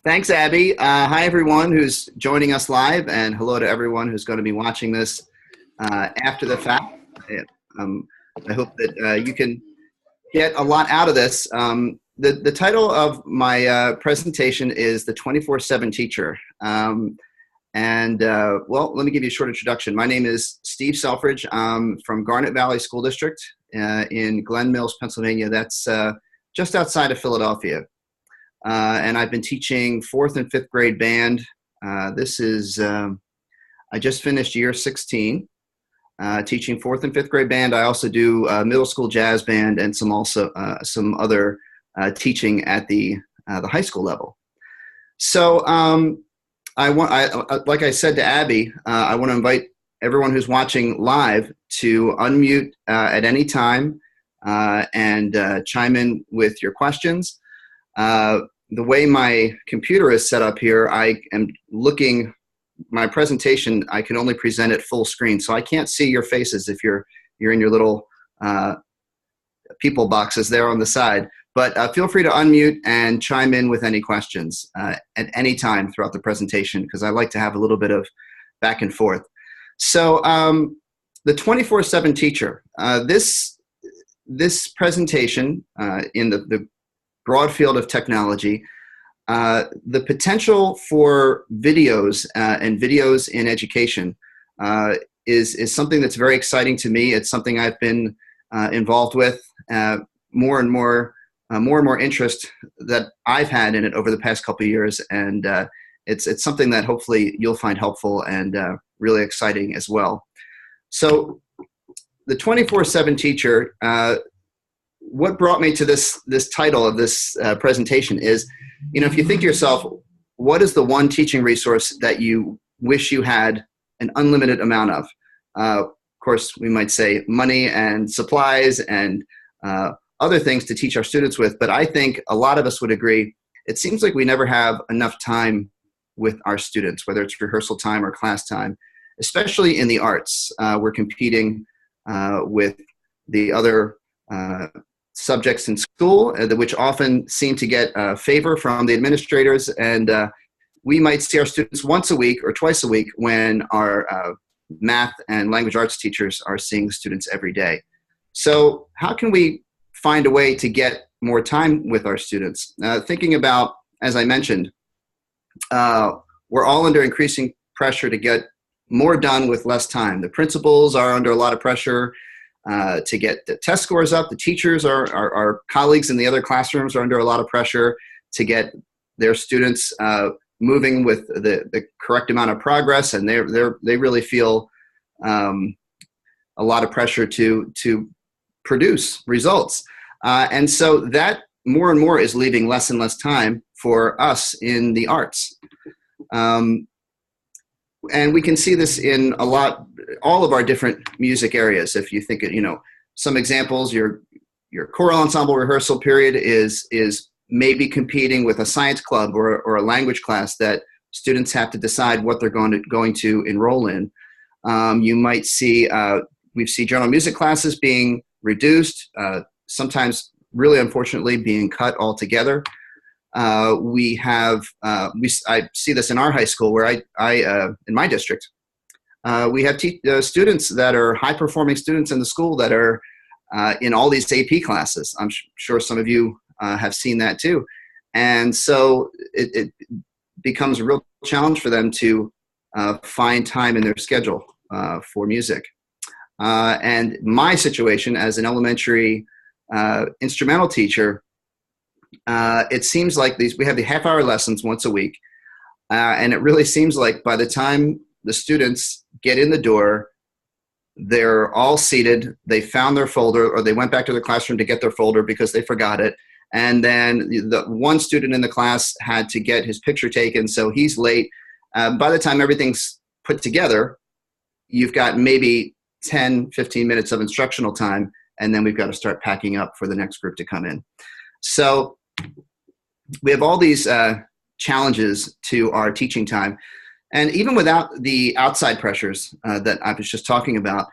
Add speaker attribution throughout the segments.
Speaker 1: Thanks, Abby. Hi, everyone who's joining us live, and hello to everyone who's going to be watching this after the fact. Um, I hope that you can get a lot out of this. The title of my presentation is The 24/7 Teacher. Well, let me give you a short introduction. My name is Steve Selfridge. I'm from Garnet Valley School District in Glen Mills, Pennsylvania. That's just outside of Philadelphia. And I've been teaching 4th and 5th grade band. I just finished year 16, teaching 4th and 5th grade band. I also do middle school jazz band and some other teaching at the high school level. So like I said to Abby, I want to invite everyone who's watching live to unmute at any time and chime in with your questions. The way my computer is set up here, I am looking, my presentation, I can only present it full screen, so I can't see your faces if you're in your little people boxes there on the side. But feel free to unmute and chime in with any questions at any time throughout the presentation, because I like to have a little bit of back and forth. So the 24/7 teacher, this presentation in the broad field of technology, the potential for videos and videos in education is something that's very exciting to me. It's something I've been involved with. More and more interest that I've had in it over the past couple of years, and it's something that hopefully you'll find helpful and really exciting as well. So the 24/7 teacher, what brought me to this title of this presentation is, if you think to yourself, what is the one teaching resource that you wish you had an unlimited amount of? Of course, we might say money and supplies and other things to teach our students with, but I think a lot of us would agree, it seems like we never have enough time with our students, whether it's rehearsal time or class time, especially in the arts. We're competing with the other subjects in school, which often seem to get favor from the administrators, and we might see our students once a week or twice a week when our math and language arts teachers are seeing students every day. So how can we find a way to get more time with our students? Thinking about, as I mentioned, we're all under increasing pressure to get more done with less time. The principals are under a lot of pressure to get the test scores up. The teachers, our colleagues in the other classrooms, are under a lot of pressure to get their students moving with the correct amount of progress, and they really feel a lot of pressure to produce results. And so that more and more is leaving less and less time for us in the arts. And we can see this in all of our different music areas. If you think, some examples, your choral ensemble rehearsal period is maybe competing with a science club or a language class that students have to decide what they're going to enroll in. You might see, we see general music classes being reduced, sometimes really unfortunately being cut altogether. I see this in our high school where in my district, we have students that are high-performing students in the school that are in all these AP classes. I'm sure some of you have seen that too. And so it becomes a real challenge for them to find time in their schedule for music. And my situation as an elementary instrumental teacher, it seems like we have the half-hour lessons once a week, and it really seems like by the time the students get in the door, they're all seated, they found their folder, or they went back to their classroom to get their folder because they forgot it, and then the one student in the class had to get his picture taken, so he's late. By the time everything's put together, you've got maybe 10, 15 minutes of instructional time, and then we've got to start packing up for the next group to come in. So we have all these challenges to our teaching time. And even without the outside pressures that I was just talking about,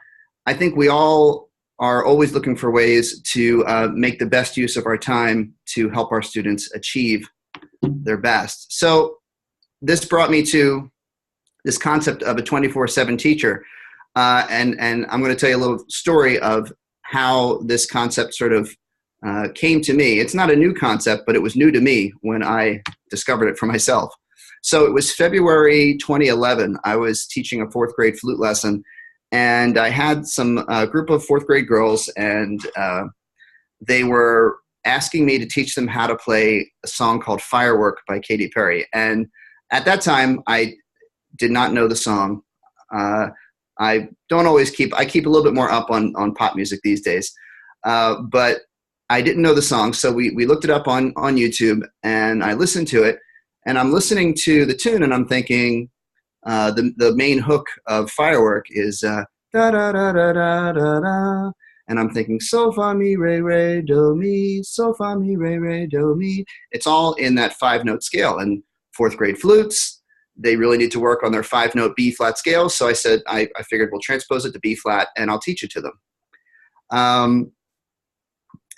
Speaker 1: I think we all are always looking for ways to make the best use of our time to help our students achieve their best. So this brought me to this concept of a 24/7 teacher. And I'm going to tell you a little story of how this concept sort of came to me. It's not a new concept, but it was new to me when I discovered it for myself. So it was February 2011. I was teaching a fourth grade flute lesson, and I had some group of fourth grade girls, and they were asking me to teach them how to play a song called Firework by Katy Perry. And at that time, I did not know the song. I don't always I keep a little bit more up on pop music these days. But I didn't know the song, so we looked it up on YouTube, and I listened to it, and I'm listening to the tune, and I'm thinking the main hook of Firework is da da da da da da da, and I'm thinking so fa mi re do mi, so fa mi re do mi. It's all in that 5-note scale, and fourth grade flutes, they really need to work on their 5-note B flat scale. So I said, I figured we'll transpose it to B flat, and I'll teach it to them.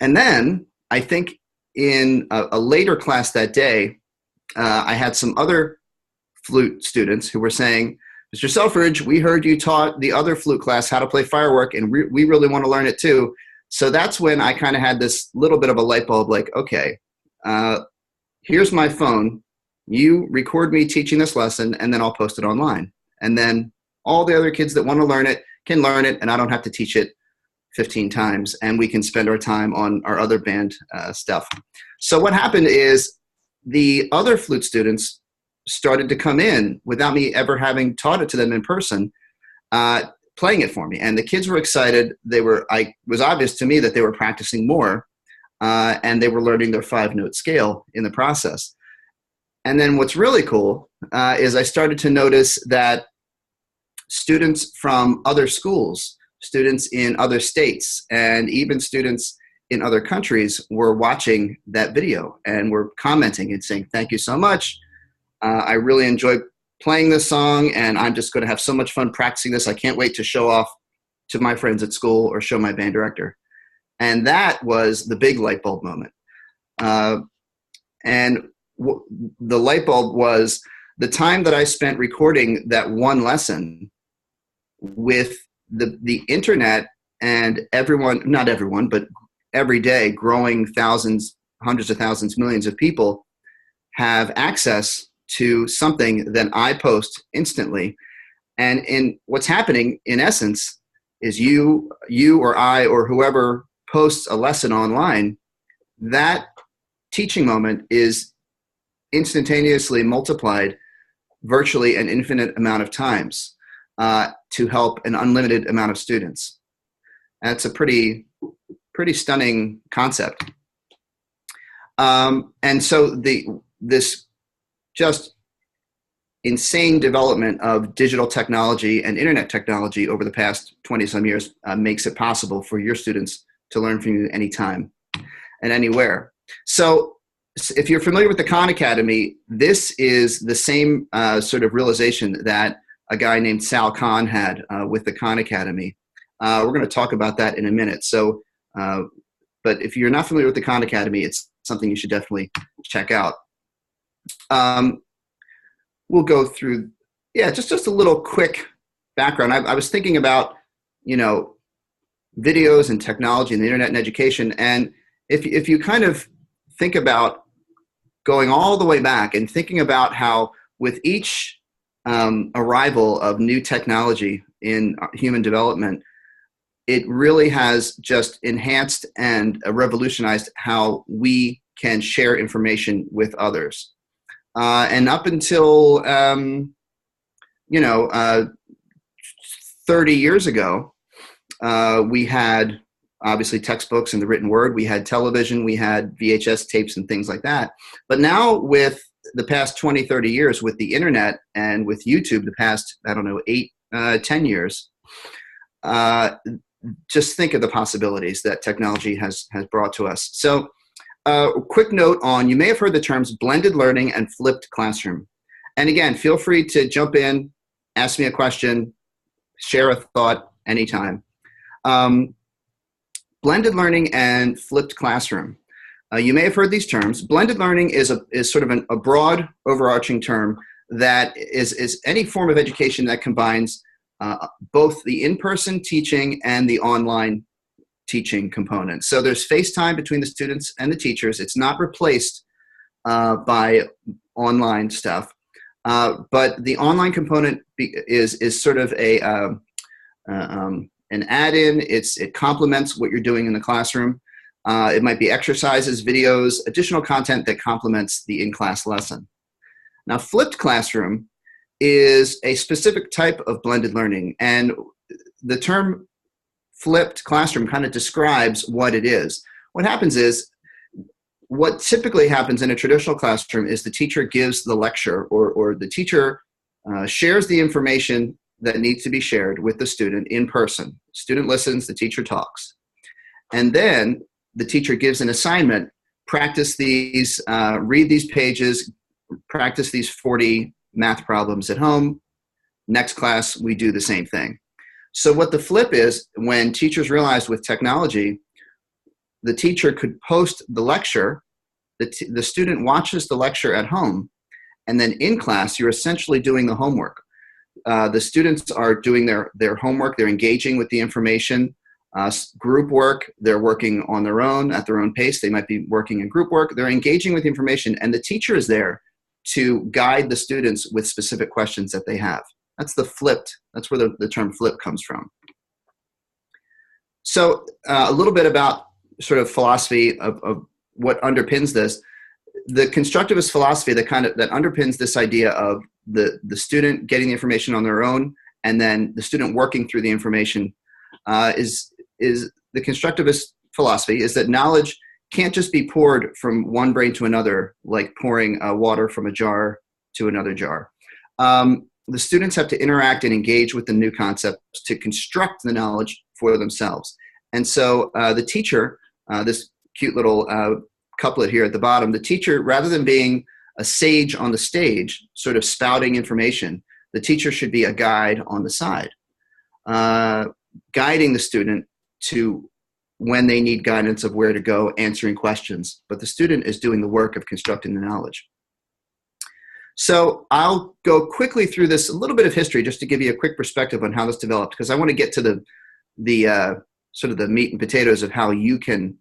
Speaker 1: And then I think in a later class that day, I had some other flute students who were saying, Mr. Selfridge, we heard you taught the other flute class how to play Firework, and we really want to learn it too. So that's when I kind of had this little bit of a light bulb, like, okay, here's my phone. You record me teaching this lesson, and then I'll post it online. And then all the other kids that want to learn it can learn it, and I don't have to teach it 15 times, and we can spend our time on our other band stuff. So what happened is the other flute students started to come in without me ever having taught it to them in person, playing it for me. And the kids were excited. It was obvious to me that they were practicing more, and they were learning their 5-note scale in the process. And then what's really cool is I started to notice that students from other schools, students in other states, and even students in other countries were watching that video and were commenting and saying, thank you so much. I really enjoy playing this song, and I'm just going to have so much fun practicing this. I can't wait to show off to my friends at school or show my band director. And that was the big light bulb moment. And the light bulb was the time that I spent recording that one lesson with the internet, and everyone, not everyone, but every day growing thousands, hundreds of thousands, millions of people have access to something that I post instantly. And in what's happening in essence is you or I or whoever posts a lesson online, that teaching moment is instantaneously multiplied virtually an infinite amount of times to help an unlimited amount of students. That's a pretty stunning concept. And so this just insane development of digital technology and internet technology over the past 20-some years makes it possible for your students to learn from you anytime and anywhere. So if you're familiar with the Khan Academy, this is the same sort of realization that a guy named Sal Khan had with the Khan Academy. We're going to talk about that in a minute. So, but if you're not familiar with the Khan Academy, it's something you should definitely check out. We'll go through, just a little quick background. I was thinking about, videos and technology and the internet and education. And if you kind of think about going all the way back and thinking about how with each arrival of new technology in human development, it really has just enhanced and revolutionized how we can share information with others. And up until, 30 years ago, we had obviously textbooks and the written word. We had television, we had VHS tapes and things like that. But now with the past 20, 30 years with the internet and with YouTube, the past, 10 years, just think of the possibilities that technology has brought to us. So quick note on, you may have heard the terms blended learning and flipped classroom. And again, feel free to jump in, ask me a question, share a thought anytime. Blended learning and flipped classroom. You may have heard these terms. Blended learning is sort of a broad, overarching term that is any form of education that combines both the in-person teaching and the online teaching component. So there's face time between the students and the teachers. It's not replaced by online stuff, but the online component is sort of an add-in. It complements what you're doing in the classroom. It might be exercises, videos, additional content that complements the in-class lesson. Now, flipped classroom is a specific type of blended learning, and the term flipped classroom kind of describes what it is. What happens is, what typically happens in a traditional classroom is the teacher gives the lecture, or the teacher shares the information that needs to be shared with the student in person. Student listens, the teacher talks. And then the teacher gives an assignment: practice these, read these pages, practice these 40 math problems at home. Next class, we do the same thing. So what the flip is, when teachers realized with technology, the teacher could post the lecture, the student watches the lecture at home, and then in class, you're essentially doing the homework. The students are doing their homework, they're engaging with the information. Group work, they're working on their own at their own pace. They might be working in group work. They're engaging with the information, and the teacher is there to guide the students with specific questions that they have. That's the flipped. That's where the term flip comes from. So a little bit about sort of philosophy of what underpins this. The constructivist philosophy that underpins this idea of the student getting the information on their own, and then the student working through the information is the constructivist philosophy is that knowledge can't just be poured from one brain to another, like pouring water from a jar to another jar. The students have to interact and engage with the new concepts to construct the knowledge for themselves. And so the teacher, this cute little couplet here at the bottom, the teacher, rather than being a sage on the stage, sort of spouting information, the teacher should be a guide on the side, guiding the student to when they need guidance of where to go, answering questions. But the student is doing the work of constructing the knowledge. So I'll go quickly through this, a little bit of history, just to give you a quick perspective on how this developed, because I want to get to the sort of the meat and potatoes of how you can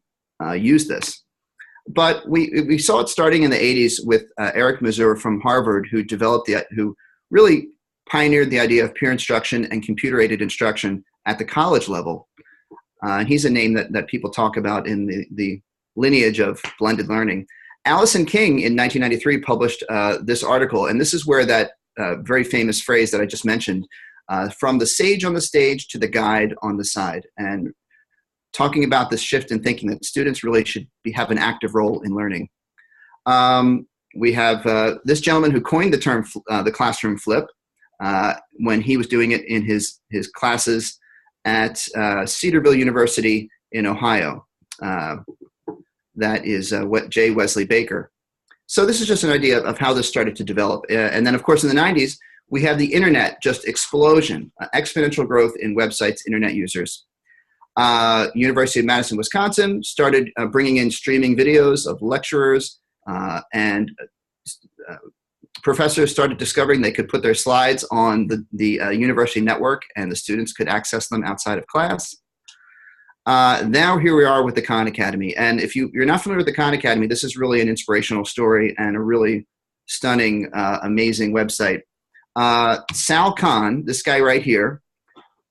Speaker 1: use this. But we saw it starting in the 80s with Eric Mazur from Harvard, who really pioneered the idea of peer instruction and computer-aided instruction at the college level. And he's a name that people talk about in the lineage of blended learning. Allison King in 1993 published this article, and this is where that very famous phrase that I just mentioned, from the sage on the stage to the guide on the side, and talking about this shift in thinking that students really should have an active role in learning. We have this gentleman who coined the term the classroom flip when he was doing it in his classes at Cedarville University in Ohio. That is J. Wesley Baker. So this is just an idea of how this started to develop. And then, of course, in the 90s, we have the internet just explosion, exponential growth in websites, internet users. University of Madison, Wisconsin started bringing in streaming videos of lecturers, and professors started discovering they could put their slides on the university network, and the students could access them outside of class. Now here we are with the Khan Academy. And if you're not familiar with the Khan Academy, this is really an inspirational story and a really stunning, amazing website. Sal Khan, this guy right here,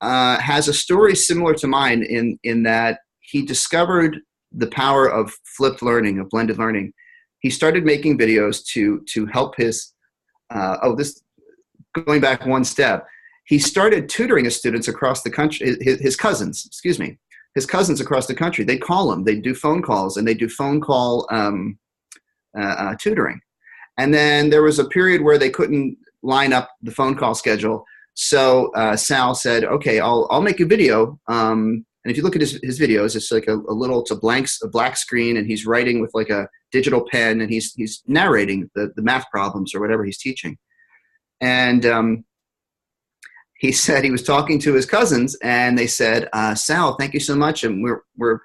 Speaker 1: has a story similar to mine in that he discovered the power of flipped learning, of blended learning. He started making videos to help his, going back one step, he started tutoring his students across the country, his cousins across the country. They'd call him, they'd do phone calls, and they'd do phone call tutoring. And then there was a period where they couldn't line up the phone call schedule. So Sal said, okay, I'll make a video. And if you look at his videos, it's like a black screen, and he's writing with like a digital pen, and he's narrating the math problems or whatever he's teaching. And he said he was talking to his cousins, and they said, Sal, thank you so much. And we're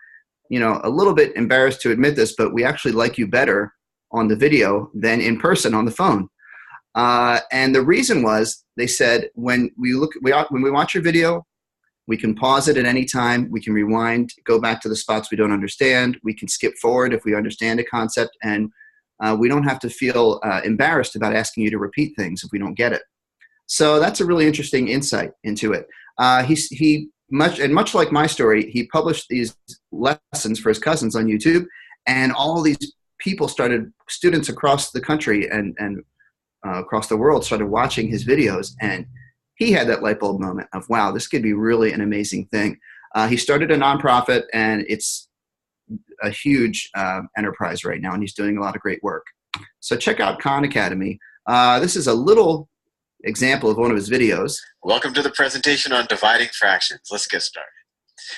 Speaker 1: a little bit embarrassed to admit this, but we actually like you better on the video than in person on the phone. And the reason was, they said, when we watch your video, we can pause it at any time. We can rewind, go back to the spots we don't understand. We can skip forward if we understand a concept, and we don't have to feel embarrassed about asking you to repeat things if we don't get it. So that's a really interesting insight into it. Much like my story, he published these lessons for his cousins on YouTube, and all these people students across the country and across the world started watching his videos, and he had that light bulb moment of, wow, this could be really an amazing thing. He started a nonprofit, and it's a huge enterprise right now, and he's doing a lot of great work. So check out Khan Academy. This is a little example of one of his videos.
Speaker 2: Welcome to the presentation on dividing fractions. Let's get started.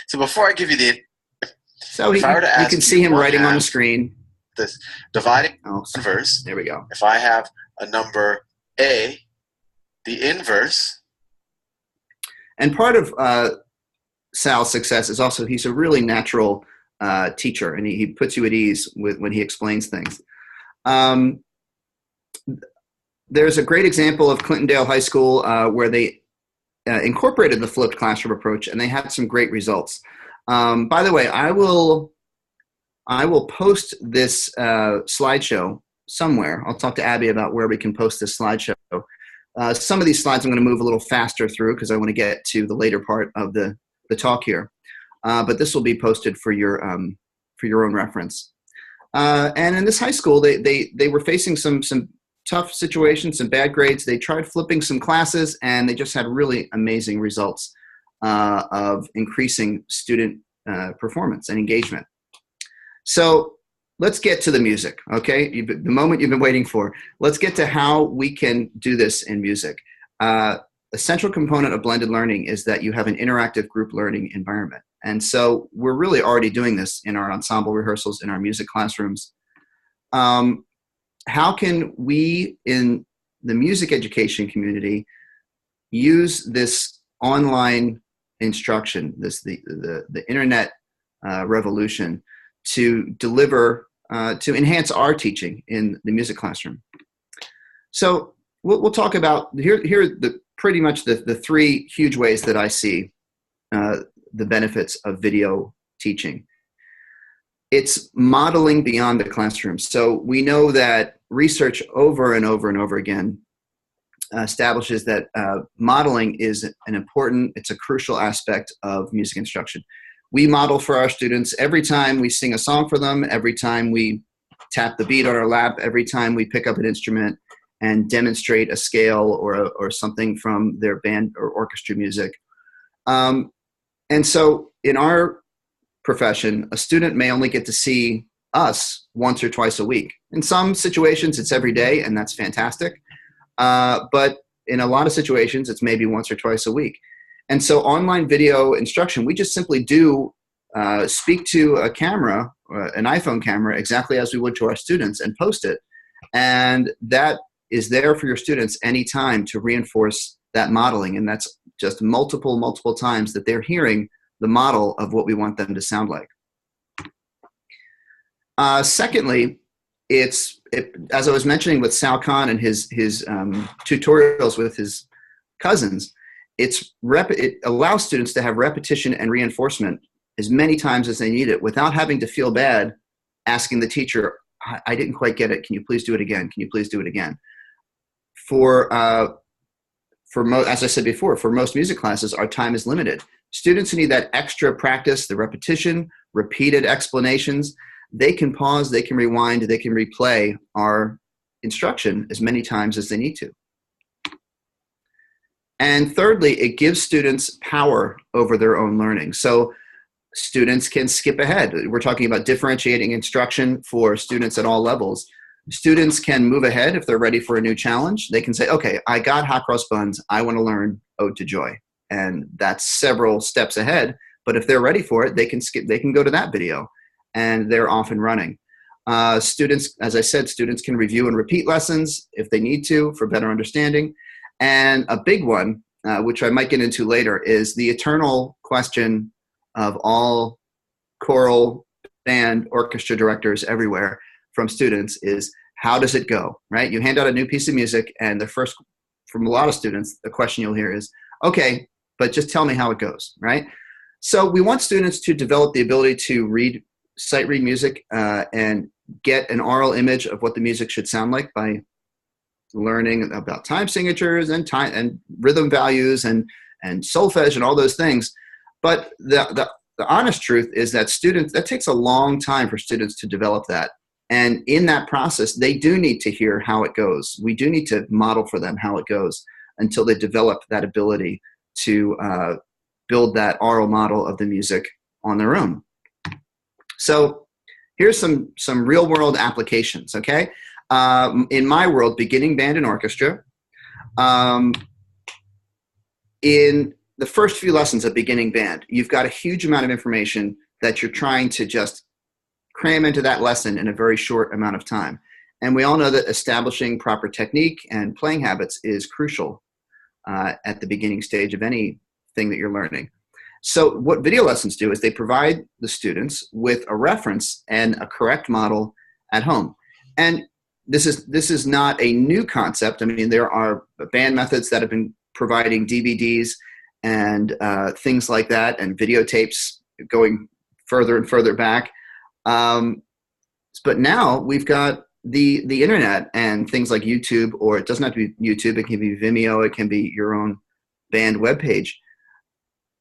Speaker 2: So before I give you the...
Speaker 1: So you can see him writing on the screen.
Speaker 2: This dividing inverse.
Speaker 1: There we go.
Speaker 2: If I have a number A, the inverse.
Speaker 1: And part of Sal's success is also he's a really natural teacher, and he puts you at ease when he explains things. There's a great example of Clintondale High School where they incorporated the flipped classroom approach, and they had some great results. By the way, I will post this slideshow somewhere. I'll talk to Abby about where we can post this slideshow. Some of these slides I'm going to move a little faster through because I want to get to the later part of the talk here. But this will be posted for your own reference. And in this high school, they were facing some tough situations, some bad grades. They tried flipping some classes, and they just had really amazing results of increasing student performance and engagement. So let's get to the music, okay? The moment you've been waiting for. Let's get to how we can do this in music. A central component of blended learning is that you have an interactive group learning environment. And so we're really already doing this in our ensemble rehearsals, in our music classrooms. How can we in the music education community use this online instruction, the internet revolution, to deliver, to enhance our teaching in the music classroom? So we'll talk about, here are pretty much the three huge ways that I see the benefits of video teaching. It's modeling beyond the classroom. So we know that research over and over and over again establishes that modeling is it's a crucial aspect of music instruction. We model for our students every time we sing a song for them, every time we tap the beat on our lap, every time we pick up an instrument and demonstrate a scale or something from their band or orchestra music. And so in our profession, a student may only get to see us once or twice a week. In some situations, it's every day, and that's fantastic. But in a lot of situations, it's maybe once or twice a week. And so online video instruction, we just simply do speak to a camera, an iPhone camera, exactly as we would to our students, and post it. And that is there for your students anytime to reinforce that modeling. And that's just multiple times that they're hearing the model of what we want them to sound like. Secondly, as I was mentioning with Sal Khan and his tutorials with his cousins, it allows students to have repetition and reinforcement as many times as they need it without having to feel bad asking the teacher, I didn't quite get it. Can you please do it again? Can you please do it again? As I said before, for most music classes, our time is limited. Students who need that extra practice, the repetition, repeated explanations, they can pause, they can rewind, they can replay our instruction as many times as they need to. And thirdly, it gives students power over their own learning. So students can skip ahead. We're talking about differentiating instruction for students at all levels. Students can move ahead if they're ready for a new challenge. They can say, okay, I got Hot Cross Buns. I want to learn Ode to Joy. And that's several steps ahead. But if they're ready for it, they can go to that video, and they're off and running. Students, as I said, students can review and repeat lessons if they need to for better understanding. And a big one, which I might get into later, is the eternal question of all choral band, orchestra directors everywhere from students is, how does it go, right? You hand out a new piece of music, and the first, from a lot of students, the question you'll hear is, okay, but just tell me how it goes, right? So we want students to develop the ability to sight read music and get an aural image of what the music should sound like by learning about time signatures and time and rhythm values and solfege and all those things. But the honest truth is that that takes a long time for students to develop that. And in that process, they do need to hear how it goes. We do need to model for them how it goes until they develop that ability to build that aural model of the music on their own. So here's some real world applications, okay? In my world, beginning band and orchestra, in the first few lessons of beginning band, you've got a huge amount of information that you're trying to just cram into that lesson in a very short amount of time. And we all know that establishing proper technique and playing habits is crucial at the beginning stage of anything that you're learning. So what video lessons do is they provide the students with a reference and a correct model at home. And this is not a new concept. I mean, there are band methods that have been providing DVDs and things like that, and videotapes going further and further back. But now we've got the internet and things like YouTube, or it doesn't have to be YouTube. It can be Vimeo. It can be your own band webpage.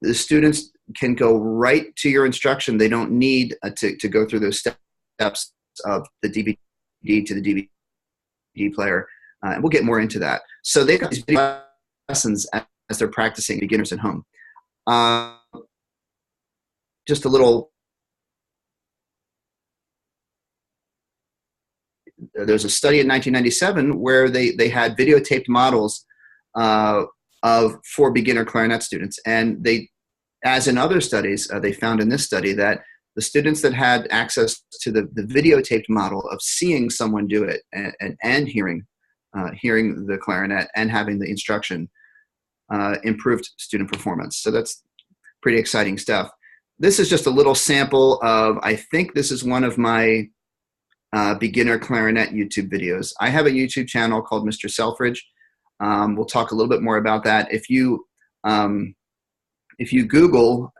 Speaker 1: The students can go right to your instruction. They don't need to go through those steps of the DVD to the DVD player. And we'll get more into that. So they've got these video lessons as they're practicing beginners at home. Just a little. There's a study in 1997 where they had videotaped models for beginner clarinet students, and they, as in other studies, they found in this study that the students that had access to the videotaped model of seeing someone do it and hearing the clarinet and having the instruction improved student performance. So that's pretty exciting stuff. This is just a little sample of, I think this is one of my beginner clarinet YouTube videos. I have a YouTube channel called Mr. Selfridge. We'll talk a little bit more about that. If you Google,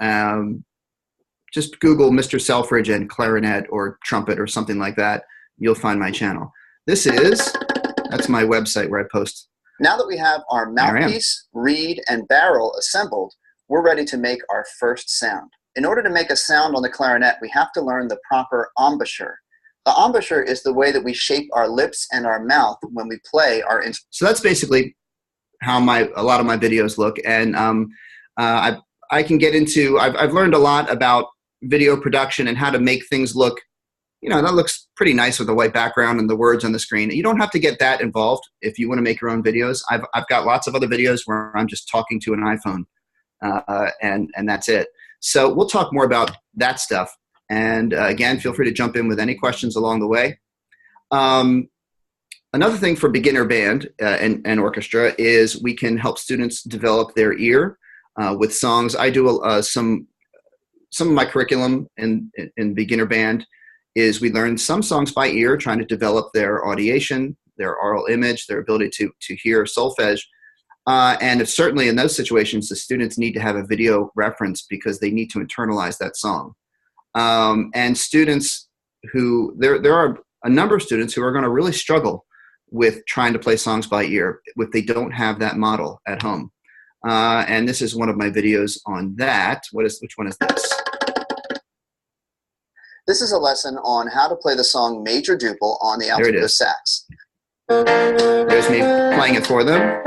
Speaker 1: just Google Mr. Selfridge and clarinet or trumpet or something like that, you'll find my channel. That's my website where I post.
Speaker 3: Now that we have our mouthpiece, reed, and barrel assembled, we're ready to make our first sound. In order to make a sound on the clarinet, we have to learn the proper embouchure. The embouchure is the way that we shape our lips and our mouth when we play our instrument.
Speaker 1: So that's basically how a lot of my videos look. And I can get into, I've learned a lot about video production and how to make things look, that looks pretty nice with the white background and the words on the screen. You don't have to get that involved if you want to make your own videos. I've got lots of other videos where I'm just talking to an iPhone and that's it. So we'll talk more about that stuff. And again, feel free to jump in with any questions along the way. Another thing for beginner band and orchestra is we can help students develop their ear with songs. I do some of my curriculum in beginner band is we learn some songs by ear, trying to develop their audiation, their aural image, their ability to hear solfege. And certainly in those situations, the students need to have a video reference because they need to internalize that song. And students there are a number of students who are going to really struggle with trying to play songs by ear if they don't have that model at home. And this is one of my videos on that. Which one is this?
Speaker 3: This is a lesson on how to play the song Major Duple on the alto sax.
Speaker 1: There's me playing it for them.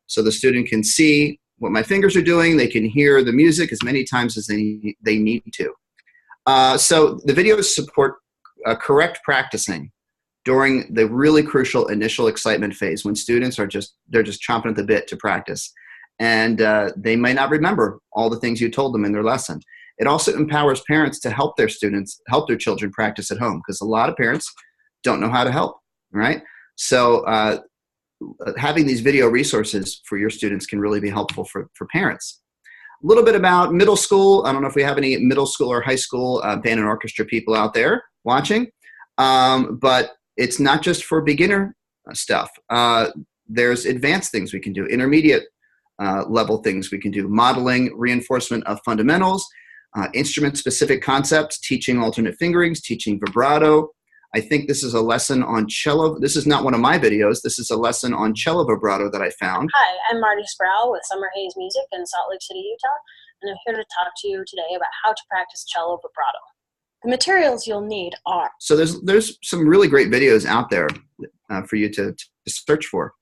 Speaker 1: So the student can see what my fingers are doing. They can hear the music as many times as they need to. So the videos support correct practicing during the really crucial initial excitement phase when students they're just chomping at the bit to practice. And they may not remember all the things you told them in their lesson. It also empowers parents to help their children practice at home, because a lot of parents don't know how to help, right? So having these video resources for your students can really be helpful for parents. little bit about middle school. I don't know if we have any middle school or high school band and orchestra people out there watching, but it's not just for beginner stuff. There's advanced things we can do, intermediate level things we can do, modeling, reinforcement of fundamentals, instrument-specific concepts, teaching alternate fingerings, teaching vibrato. I think this is a lesson on cello. This is not one of my videos. This is a lesson on cello vibrato that I found.
Speaker 4: Hi, I'm Marty Sproul with Summer Haze Music in Salt Lake City, Utah, and I'm here to talk to you today about how to practice cello vibrato. The materials you'll need are...
Speaker 1: So there's some really great videos out there for you to search for.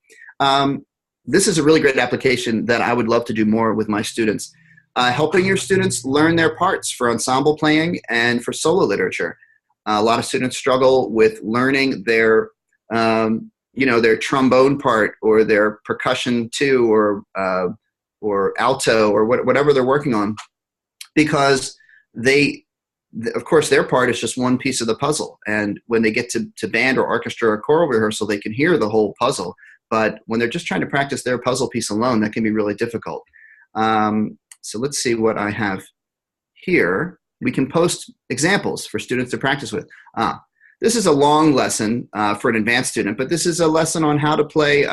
Speaker 1: This is a really great application that I would love to do more with my students. Helping your students learn their parts for ensemble playing and for solo literature. A lot of students struggle with learning their, their trombone part or their percussion too, or alto, or whatever they're working on, because of course, their part is just one piece of the puzzle. And when they get to band or orchestra or choral rehearsal, they can hear the whole puzzle. But when they're just trying to practice their puzzle piece alone, that can be really difficult. So let's see what I have here. We can post examples for students to practice with. This is a long lesson for an advanced student, but this is a lesson on how to play.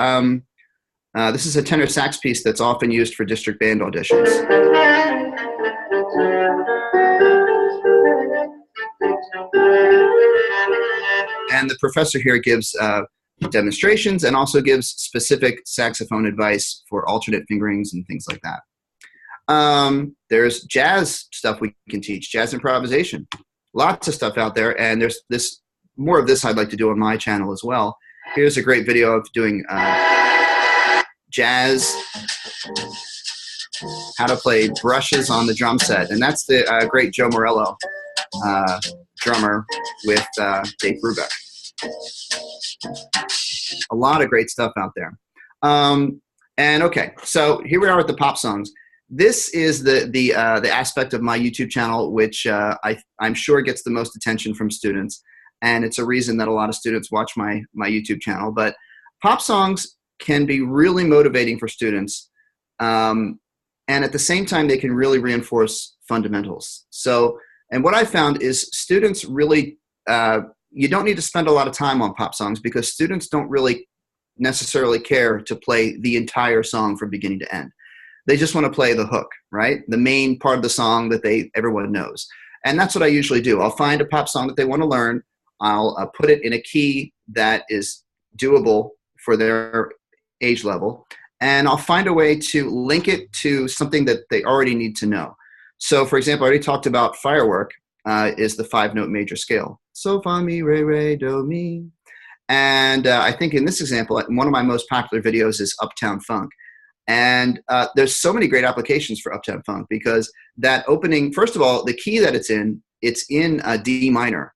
Speaker 1: This is a tenor sax piece that's often used for district band auditions. And the professor here gives demonstrations and also gives specific saxophone advice for alternate fingerings and things like that. There's jazz stuff we can teach, jazz improvisation, lots of stuff out there, and there's more of this I'd like to do on my channel as well. Here's a great video of doing jazz, how to play brushes on the drum set, and that's the great Joe Morello drummer with Dave Brubeck. A lot of great stuff out there. And okay, so here we are with the pop songs. This is the aspect of my YouTube channel which I'm sure gets the most attention from students, and it's a reason that a lot of students watch my YouTube channel. But pop songs can be really motivating for students, and at the same time they can really reinforce fundamentals. So, and what I found is students really, you don't need to spend a lot of time on pop songs because students don't really necessarily care to play the entire song from beginning to end. They just want to play the hook, right? The main part of the song that everyone knows. And that's what I usually do. I'll find a pop song that they want to learn. I'll put it in a key that is doable for their age level. And I'll find a way to link it to something that they already need to know. So for example, I already talked about Firework is the 5-note major scale. So, fa, mi, re, re, do, mi. And I think in this example, one of my most popular videos is Uptown Funk. And there's so many great applications for Uptown Funk because that opening, first of all, the key that it's in D minor,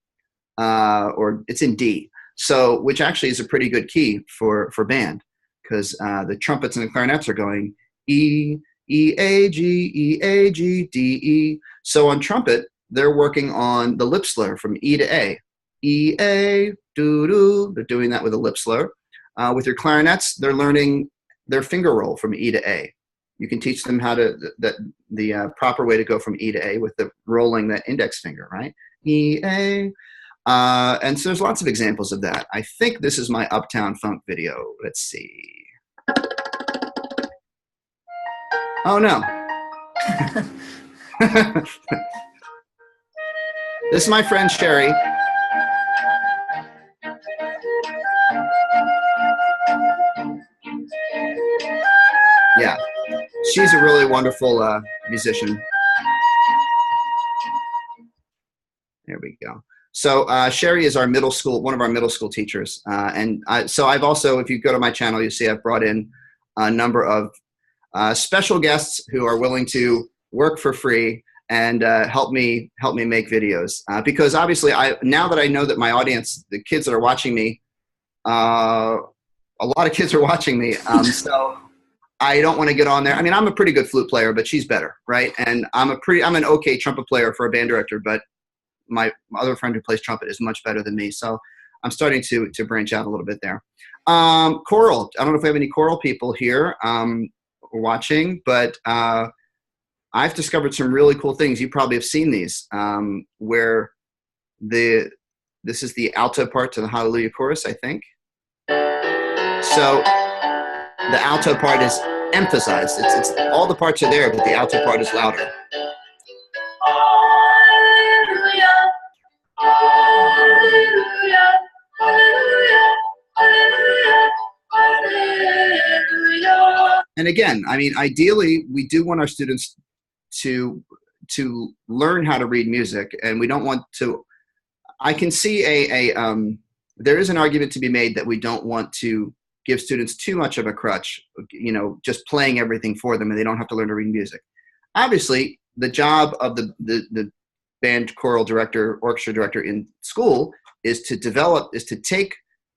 Speaker 1: or it's in D. So, which actually is a pretty good key for band because the trumpets and the clarinets are going E, E, A, G, D, E. So on trumpet, they're working on the lip slur from E to A. E, A, doo, doo. They're doing that with a lip slur. With your clarinets, they're learning their finger roll from E to A. You can teach them how to, the proper way to go from E to A with the rolling that index finger, right? E, A. And so there's lots of examples of that. I think this is my Uptown Funk video. Let's see. Oh, no. This is my friend Sherry. Yeah, she's a really wonderful musician. There we go. So Sherry is our middle school, one of our middle school teachers. So I've also, if you go to my channel, you see I've brought in a number of special guests who are willing to work for free and help me make videos. Because obviously, now that I know that my audience, the kids that are watching me, a lot of kids are watching me. So I don't want to get on there. I mean, I'm a pretty good flute player, but she's better, right? And I'm an okay trumpet player for a band director, but my other friend who plays trumpet is much better than me. So I'm starting to branch out a little bit there. Choral. I don't know if we have any choral people here watching, but I I've discovered some really cool things. You probably have seen these, where this is the alto part to the Hallelujah chorus, I think. So the alto part is emphasized. It's all the parts are there, but the alto part is louder.
Speaker 4: Hallelujah, hallelujah, hallelujah, hallelujah, hallelujah.
Speaker 1: And again, I mean, ideally, we do want our students to learn how to read music, and we don't want to. I can see there is an argument to be made that we don't want to give students too much of a crutch, just playing everything for them, and they don't have to learn to read music. Obviously, the job of the band, choral director, orchestra director in school is to take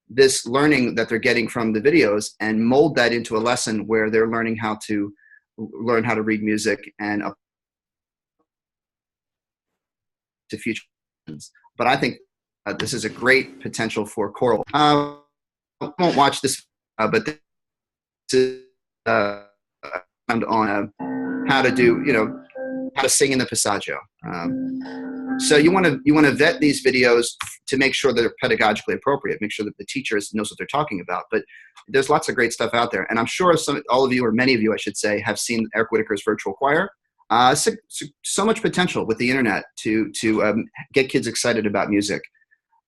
Speaker 1: this learning that they're getting from the videos and mold that into a lesson where they're learning how to read music and up to future. But I think this is a great potential for choral. I won't watch this, but this is on how to do, how to sing in the passaggio. So you want to vet these videos to make sure they're pedagogically appropriate, make sure that the teacher knows what they're talking about. But there's lots of great stuff out there, and I'm sure all of you, or many of you, I should say, have seen Eric Whitaker's virtual choir. So much potential with the internet to get kids excited about music.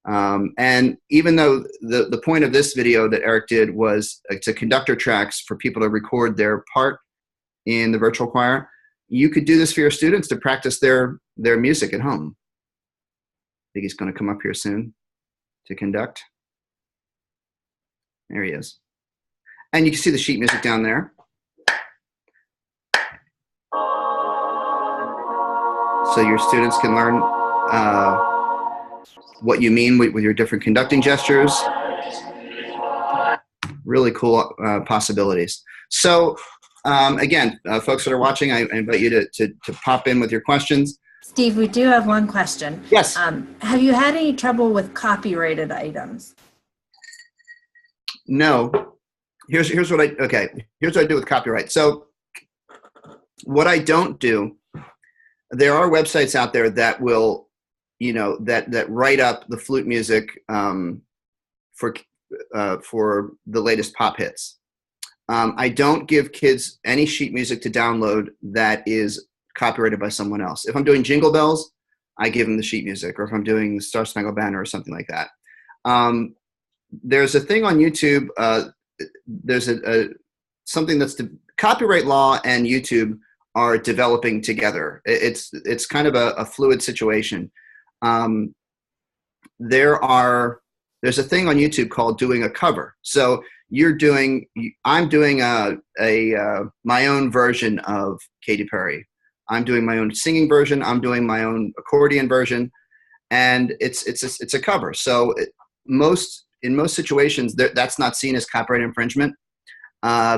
Speaker 1: And even though the point of this video that Eric did was to conductor tracks for people to record their part in the virtual choir, you could do this for your students to practice their music at home. I think he's going to come up here soon to conduct. There he is. And you can see the sheet music down there. So your students can learn what you mean with your different conducting gestures. Really cool possibilities. So again, folks that are watching, I invite you to pop in with your questions.
Speaker 5: Steve, we do have one question.
Speaker 1: Yes.
Speaker 5: Have you had any trouble with copyrighted items?
Speaker 1: No. Here's what I do with copyright. So what I don't do, there are websites out there that will, that write up the flute music for the latest pop hits. I don't give kids any sheet music to download that is copyrighted by someone else. If I'm doing Jingle Bells, I give them the sheet music, or if I'm doing Star Spangled Banner or something like that. There's a thing on YouTube. There's something that's copyright law and YouTube are developing together. It's kind of a fluid situation. There's a thing on YouTube called doing a cover. So I'm doing my own version of Katy Perry. I'm doing my own singing version. I'm doing my own accordion version, and it's a cover. So in most situations, that's not seen as copyright infringement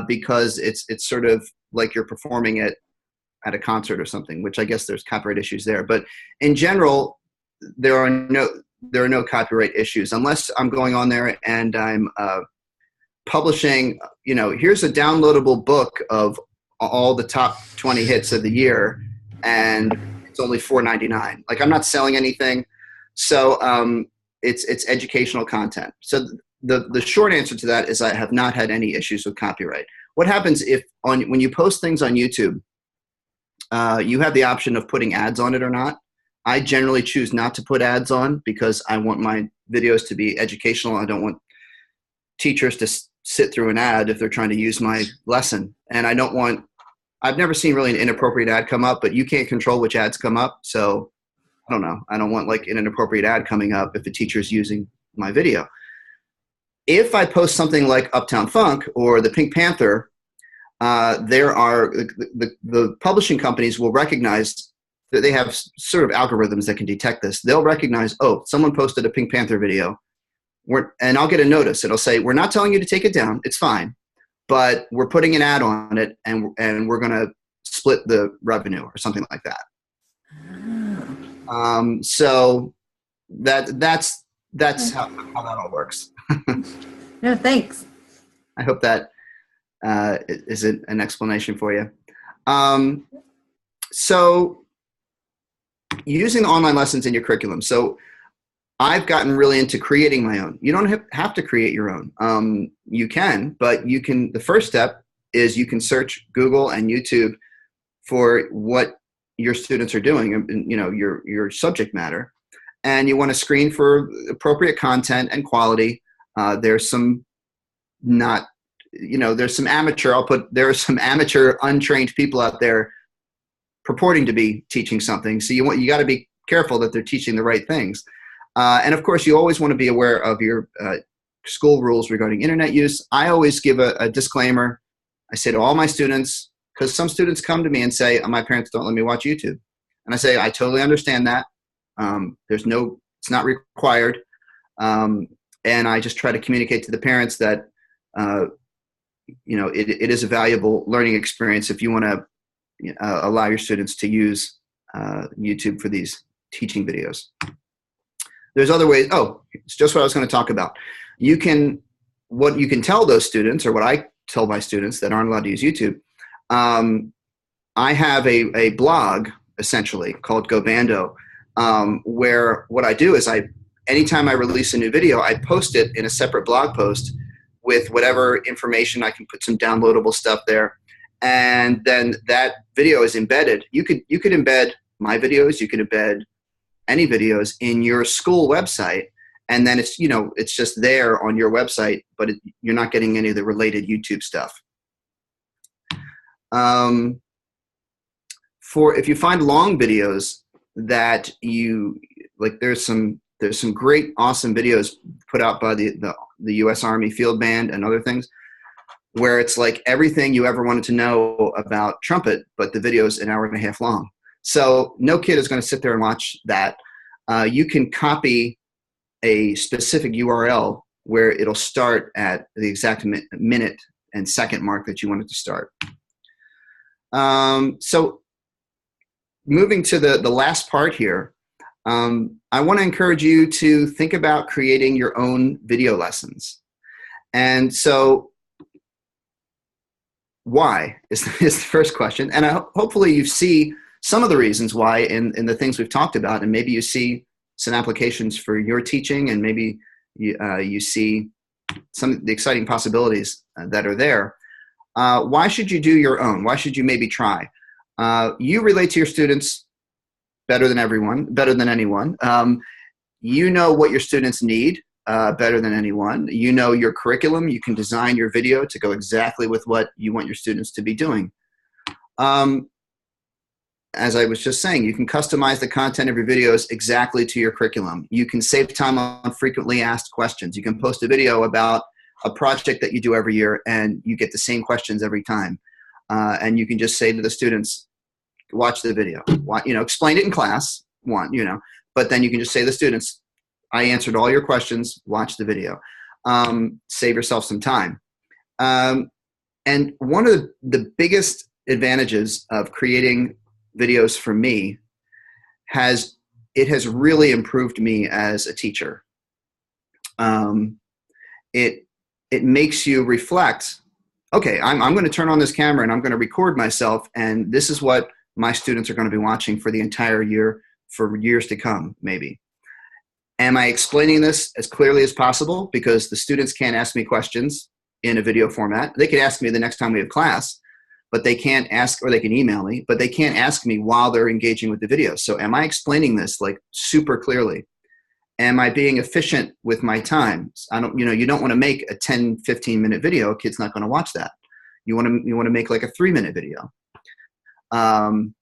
Speaker 1: because it's sort of like you're performing it at a concert or something, which I guess there's copyright issues there. But in general, there are no copyright issues unless I'm going on there and I'm publishing, here's a downloadable book of all the top 20 hits of the year, and it's only $4.99. Like, I'm not selling anything. So it's educational content. So the short answer to that is I have not had any issues with copyright. What happens when you post things on YouTube, you have the option of putting ads on it or not. I generally choose not to put ads on because I want my videos to be educational. I don't want teachers to sit through an ad if they're trying to use my lesson. And I've never seen really an inappropriate ad come up, but you can't control which ads come up. So I don't know. I don't want like an inappropriate ad coming up if the teacher's using my video. If I post something like Uptown Funk or the Pink Panther, the publishing companies will recognize that they have sort of algorithms that can detect this. They'll recognize, oh, someone posted a Pink Panther video, and I'll get a notice. It'll say, we're not telling you to take it down. It's fine, but we're putting an ad on it, and we're going to split the revenue or something like that. So that's how that all works.
Speaker 5: No, thanks.
Speaker 1: I hope that is an explanation for you. So using online lessons in your curriculum. So I've gotten really into creating my own. You don't have to create your own. You can, but you can. The first step is you can search Google and YouTube for what your students are doing, you know, your subject matter, and you want to screen for appropriate content and quality. There's some not, you know, there's some amateur. There are some amateur, untrained people out there purporting to be teaching something. So you got to be careful that they're teaching the right things. And of course, you always want to be aware of your school rules regarding internet use. I always give a disclaimer. I say to all my students, because some students come to me and say, my parents don't let me watch YouTube. And I say, I totally understand that. It's not required. And I just try to communicate to the parents that, you know, it is a valuable learning experience if you want to allow your students to use YouTube for these teaching videos. There's other ways. Oh, it's just what I was going to talk about. What you can tell those students, or what I tell my students that aren't allowed to use YouTube, I have a blog essentially called GoBando, where what I do is anytime I release a new video, I post it in a separate blog post with whatever information. I can put some downloadable stuff there, and then that video is embedded. You could embed my videos. You could embed any videos in your school website, and then it's, you know, it's just there on your website, but you're not getting any of the related YouTube stuff. If you find long videos that you like, there's some great, awesome videos put out by the U.S. Army Field Band and other things, where it's like everything you ever wanted to know about trumpet, but the video's an hour and a half long. So no kid is going to sit there and watch that. You can copy a specific URL where it'll start at the exact minute and second mark that you want it to start. So moving to the last part here, I want to encourage you to think about creating your own video lessons. And so why is the first question. And hopefully you see some of the reasons why in the things we've talked about, and maybe you see some applications for your teaching, and maybe you see some of the exciting possibilities that are there. Why should you do your own? Why should you maybe try? You relate to your students better than anyone. You know what your students need better than anyone. You know your curriculum. You can design your video to go exactly with what you want your students to be doing. As I was just saying, you can customize the content of your videos exactly to your curriculum. You can save time on frequently asked questions. You can post a video about a project that you do every year, and you get the same questions every time. And you can just say to the students, watch the video. Explain it in class, but then you can just say to the students, I answered all your questions, watch the video. Save yourself some time. And one of the biggest advantages of creating videos for me has really improved me as a teacher. It makes you reflect, okay, I'm going to turn on this camera and I'm going to record myself, and this is what my students are going to be watching for the entire year, for years to come, maybe. Am I explaining this as clearly as possible? Because the students can't ask me questions in a video format. They can ask me the next time we have class, but they can't ask, or they can email me, but they can't ask me while they're engaging with the video. So am I explaining this like super clearly? Am I being efficient with my time? You don't want to make a 10, 15-minute video. A kid's not going to watch that. You want to make like a 3-minute video. Am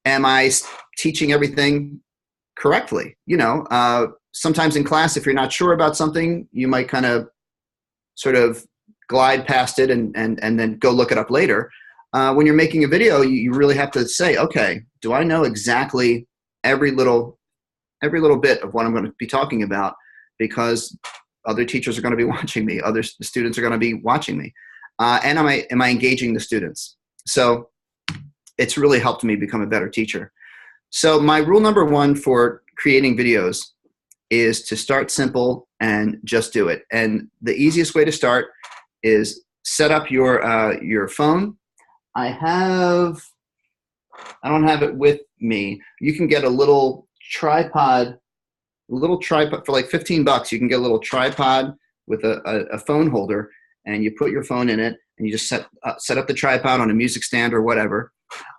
Speaker 1: I teaching everything correctly? Sometimes in class, if you're not sure about something, you might kind of sort of glide past it and then go look it up later. When you're making a video, you really have to say, okay, do I know exactly every little bit of what I'm going to be talking about? Because other teachers are going to be watching me, other students are going to be watching me, and am I engaging the students? So it's really helped me become a better teacher. So my rule number one for creating videos is to start simple and just do it. And the easiest way to start is set up your phone. I have I don't have it with me. You can get a little tripod for like $15. You can get a little tripod with a phone holder, and you put your phone in it, and you just set up the tripod on a music stand or whatever,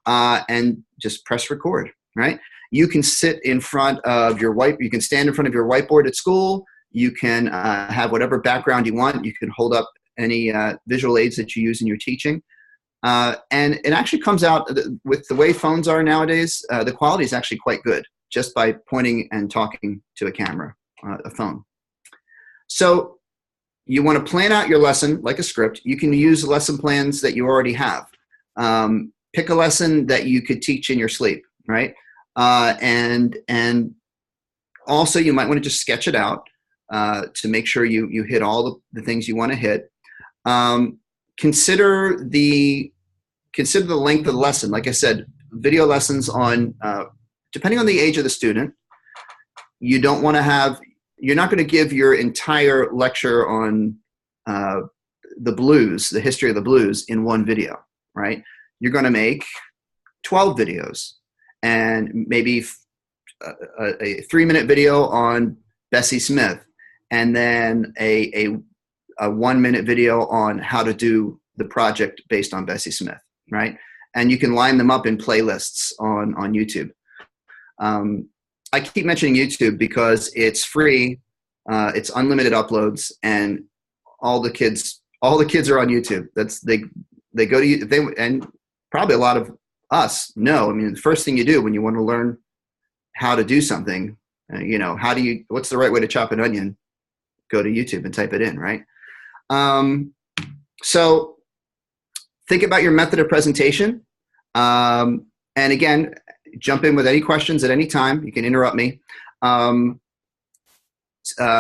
Speaker 1: and just press record, right? You can sit in front of you can stand in front of your whiteboard at school. You can have whatever background you want. You can hold up any visual aids that you use in your teaching. And it actually comes out with the way phones are nowadays. The quality is actually quite good just by pointing and talking to a camera, a phone. So you want to plan out your lesson like a script. You can use lesson plans that you already have. Pick a lesson that you could teach in your sleep, right? And also you might want to just sketch it out to make sure you hit all the things you want to hit. Consider the length of the lesson. Like I said, video lessons on, depending on the age of the student, you're not going to give your entire lecture on the blues, the history of the blues, in one video, right? You're going to make 12 videos, and maybe a 3-minute video on Bessie Smith, and then a 1-minute video on how to do the project based on Bessie Smith, right? And you can line them up in playlists on YouTube. I keep mentioning YouTube because it's free, it's unlimited uploads, and all the kids are on YouTube. They go to and probably a lot of us know. I mean, the first thing you do when you want to learn how to do something, what's the right way to chop an onion? Go to YouTube and type it in, right? So think about your method of presentation. And again, jump in with any questions at any time. You can interrupt me.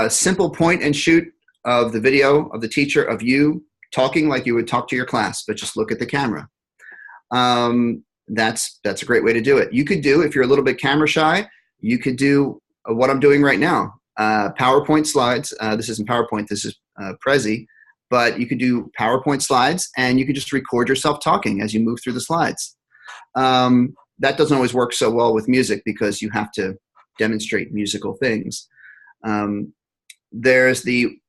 Speaker 1: Simple point and shoot of the video of the teacher of you talking like you would talk to your class, but just look at the camera. That's a great way to do it. You could do, if you're a little bit camera shy, you could do what I'm doing right now. PowerPoint slides. This isn't PowerPoint, this is Prezi. But you could do PowerPoint slides, and you could just record yourself talking as you move through the slides. That doesn't always work so well with music because you have to demonstrate musical things. There's the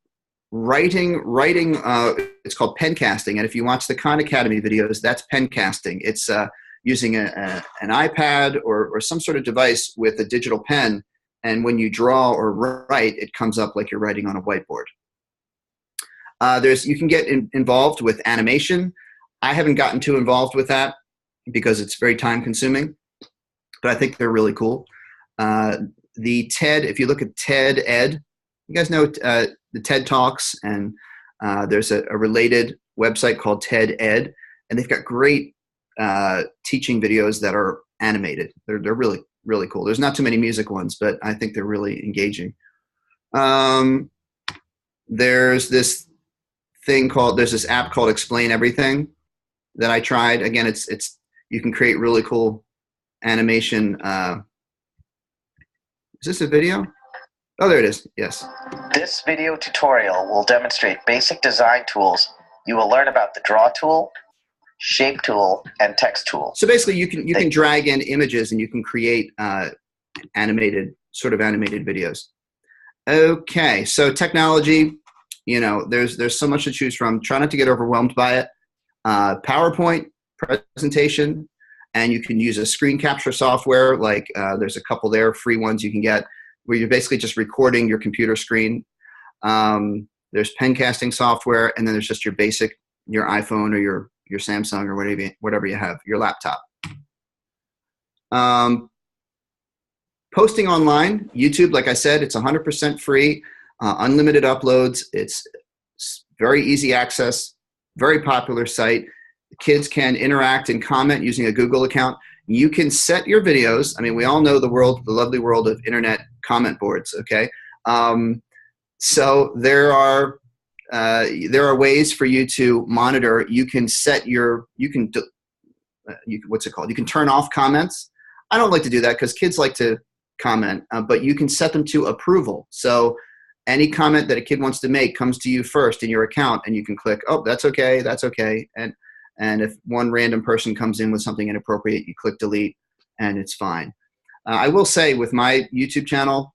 Speaker 1: writing. It's called pen casting, and if you watch the Khan Academy videos, that's pen casting. It's using an iPad or some sort of device with a digital pen, and when you draw or write, it comes up like you're writing on a whiteboard. You can get involved with animation. I haven't gotten too involved with that because it's very time consuming, but I think they're really cool. The TED, if you look at TED Ed, you guys know the TED Talks, and there's a related website called TED Ed, and they've got great teaching videos that are animated. They're really, really cool. There's not too many music ones, but I think they're really engaging. There's this app called Explain Everything that I tried. Again, you can create really cool animation. Is this a video? Oh, there it is. Yes.
Speaker 6: This video tutorial will demonstrate basic design tools. You will learn about the draw tool, shape tool, and text tool.
Speaker 1: So basically you can drag in images and you can create animated videos. Okay, so technology, there's so much to choose from. Try not to get overwhelmed by it. PowerPoint presentation, and you can use a screen capture software. Like there's a couple there, free ones you can get, where you're basically just recording your computer screen. There's pen casting software, and then there's just your iPhone or your Samsung or whatever you have, your laptop. Posting online, YouTube, like I said, it's 100% free, unlimited uploads. It's very easy access, very popular site. Kids can interact and comment using a Google account. You can set your videos. I mean, we all know the lovely world of internet comment boards, okay? So there are ways for you to monitor. You can set what's it called? You can turn off comments. I don't like to do that because kids like to comment, but you can set them to approval. So any comment that a kid wants to make comes to you first in your account, and you can click, oh, that's okay, And if one random person comes in with something inappropriate, you click delete and it's fine. I will say with my YouTube channel,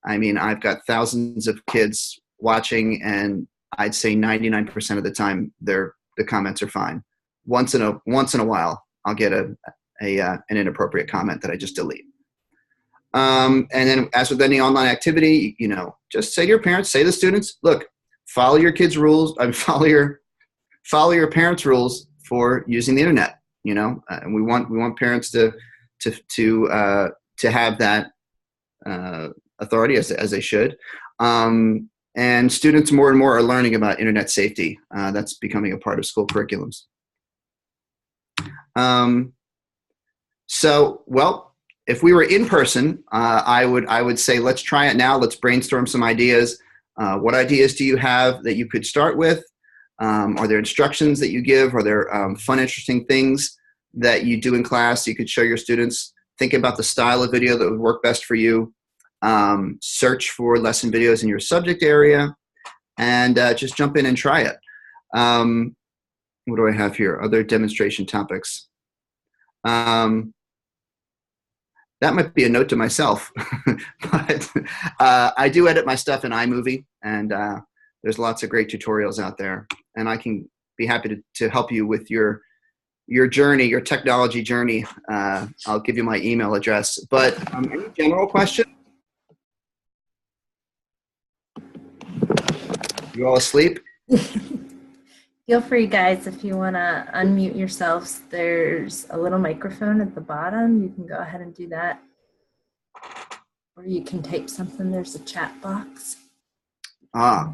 Speaker 1: I mean, I've got thousands of kids watching, and I'd say 99% of the time the comments are fine. Once in a while, I'll get an inappropriate comment that I just delete. And then as with any online activity, you know, just say to your parents, say to the students, look, follow your kids' rules. Follow your parents' rules for using the internet. You know, and we want parents to have that authority as they should. And students more and more are learning about internet safety. That's becoming a part of school curriculums. So, well, if we were in person, I would say let's try it now. Let's brainstorm some ideas. What ideas do you have that you could start with? Are there instructions that you give? Are there fun, interesting things that you do in class you could show your students? Think about the style of video that would work best for you. Search for lesson videos in your subject area, and just jump in and try it. What do I have here? Other demonstration topics. That might be a note to myself, but I do edit my stuff in iMovie, and there's lots of great tutorials out there, and I can be happy to help you with your journey, your technology journey. I'll give you my email address. But any general questions? You all asleep?
Speaker 5: Feel free, guys, if you want to unmute yourselves. There's a little microphone at the bottom. You can go ahead and do that. Or you can type something. There's a chat box.
Speaker 1: I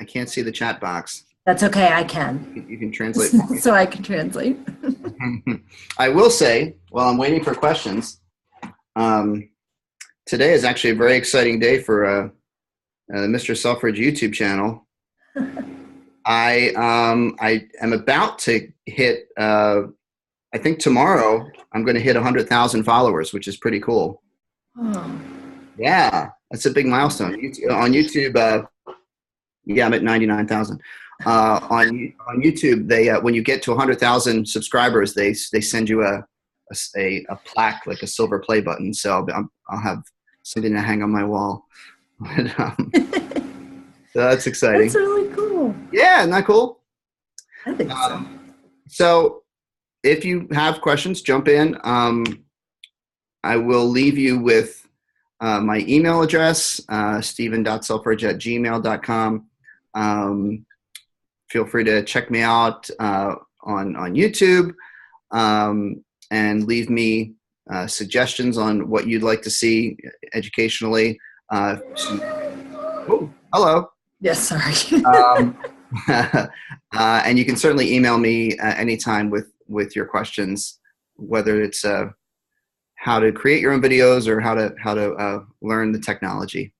Speaker 1: can't see the chat box.
Speaker 5: That's okay, I can.
Speaker 1: You can translate for me.
Speaker 5: So I can translate.
Speaker 1: I will say, while I'm waiting for questions, today is actually a very exciting day for the Mr. Selfridge YouTube channel. I am about to hit, I think tomorrow, I'm going to hit 100,000 followers, which is pretty cool.
Speaker 5: Oh.
Speaker 1: Yeah, that's a big milestone. On YouTube, yeah, I'm at 99,000. On YouTube, they when you get to 100,000 subscribers, they send you a plaque, like a silver play button. So I'll have something to hang on my wall. So that's exciting.
Speaker 5: That's really cool.
Speaker 1: Yeah, isn't that cool?
Speaker 5: I think so.
Speaker 1: So if you have questions, jump in. I will leave you with my email address, steven.selfridge@gmail.com. Feel free to check me out on YouTube and leave me suggestions on what you'd like to see educationally. Oh, hello.
Speaker 5: Yes, sorry.
Speaker 1: And you can certainly email me anytime with your questions, whether it's how to create your own videos or how to learn the technology.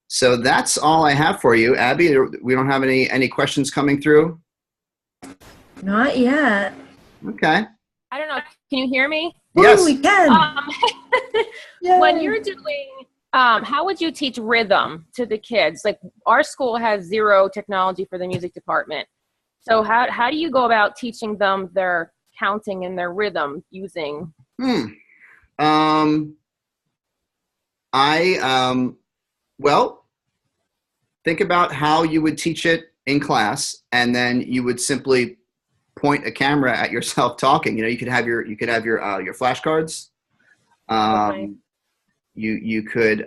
Speaker 1: So that's all I have for you, Abby. We don't have any questions coming through?
Speaker 5: Not yet.
Speaker 1: Okay.
Speaker 7: I don't know. Can you hear me?
Speaker 1: Yes.
Speaker 5: Ooh, we can.
Speaker 7: When you're doing, how would you teach rhythm to the kids? Like our school has zero technology for the music department. So how do you go about teaching them their counting and their rhythm using?
Speaker 1: Well, think about how you would teach it in class, and then you would simply point a camera at yourself talking. You know, you could have your flashcards.
Speaker 7: Okay.
Speaker 1: You could,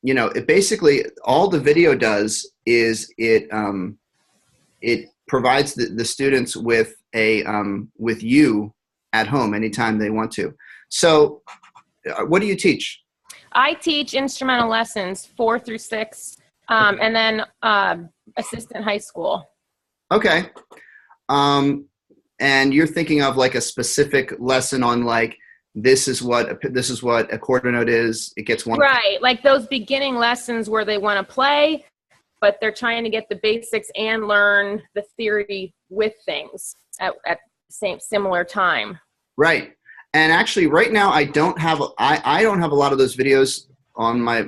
Speaker 1: you know, it basically, all the video does is it provides the students with with you at home anytime they want to. So what do you teach?
Speaker 7: I teach instrumental lessons 4 through 6, and then assistant high school.
Speaker 1: Okay. And you're thinking of like a specific lesson on like, this is what a quarter note is. It gets one.
Speaker 7: Right. Like those beginning lessons where they want to play, but they're trying to get the basics and learn the theory with things at similar time.
Speaker 1: Right. And actually right now I don't have a lot of those videos on my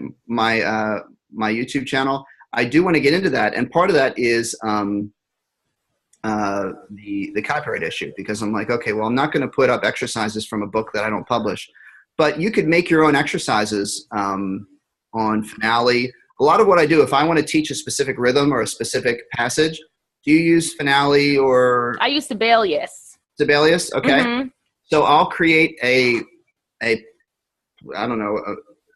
Speaker 1: YouTube channel. I do want to get into that. And part of that is, the copyright issue, because I'm like, okay, well, I'm not going to put up exercises from a book that I don't publish, but you could make your own exercises on Finale. A lot of what I do, if I want to teach a specific rhythm or a specific passage, do you use Finale or?
Speaker 7: I use Sibelius.
Speaker 1: Sibelius, okay.
Speaker 7: Mm-hmm.
Speaker 1: So I'll create a I don't know,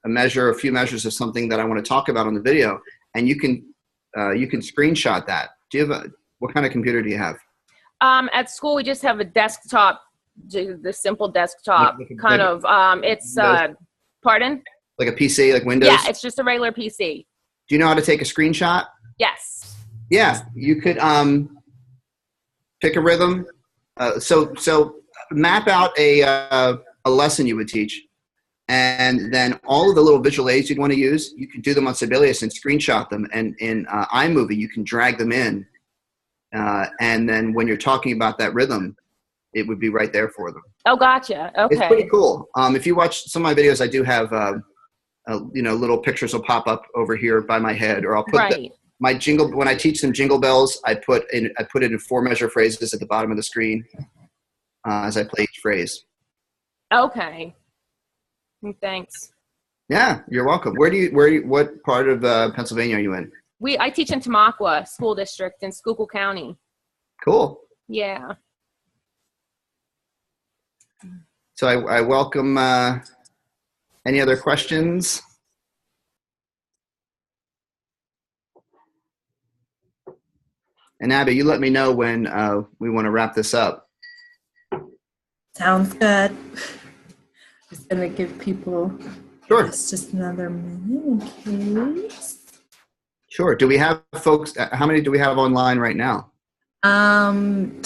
Speaker 1: a few measures of something that I want to talk about on the video, and you can screenshot that. Do you have what kind of computer do you have?
Speaker 7: At school, we just have a desktop, the simple desktop it's pardon?
Speaker 1: Like a PC, like Windows?
Speaker 7: Yeah, it's just a regular PC.
Speaker 1: Do you know how to take a screenshot?
Speaker 7: Yes.
Speaker 1: Yeah, you could pick a rhythm. So map out a lesson you would teach, and then all of the little visual aids you'd want to use, you can do them on Sibelius and screenshot them, and in iMovie you can drag them in, and then when you're talking about that rhythm, it would be right there for them.
Speaker 7: Oh, gotcha. Okay.
Speaker 1: It's pretty cool. If you watch some of my videos, I do have little pictures will pop up over here by my head, or I'll put my jingle, when I teach them Jingle Bells, I put it in 4-measure phrases at the bottom of the screen as I play each phrase.
Speaker 7: Okay. Thanks.
Speaker 1: Yeah, you're welcome. What part of Pennsylvania are you in?
Speaker 7: I teach in Tamaqua School District in Schuylkill County.
Speaker 1: Cool.
Speaker 7: Yeah.
Speaker 1: So I welcome any other questions? And Abby, you let me know when we want to wrap this up.
Speaker 5: Sounds good. Just gonna give people just another minute in case.
Speaker 1: Sure. Do we have folks? How many do we have online right now?
Speaker 5: 10.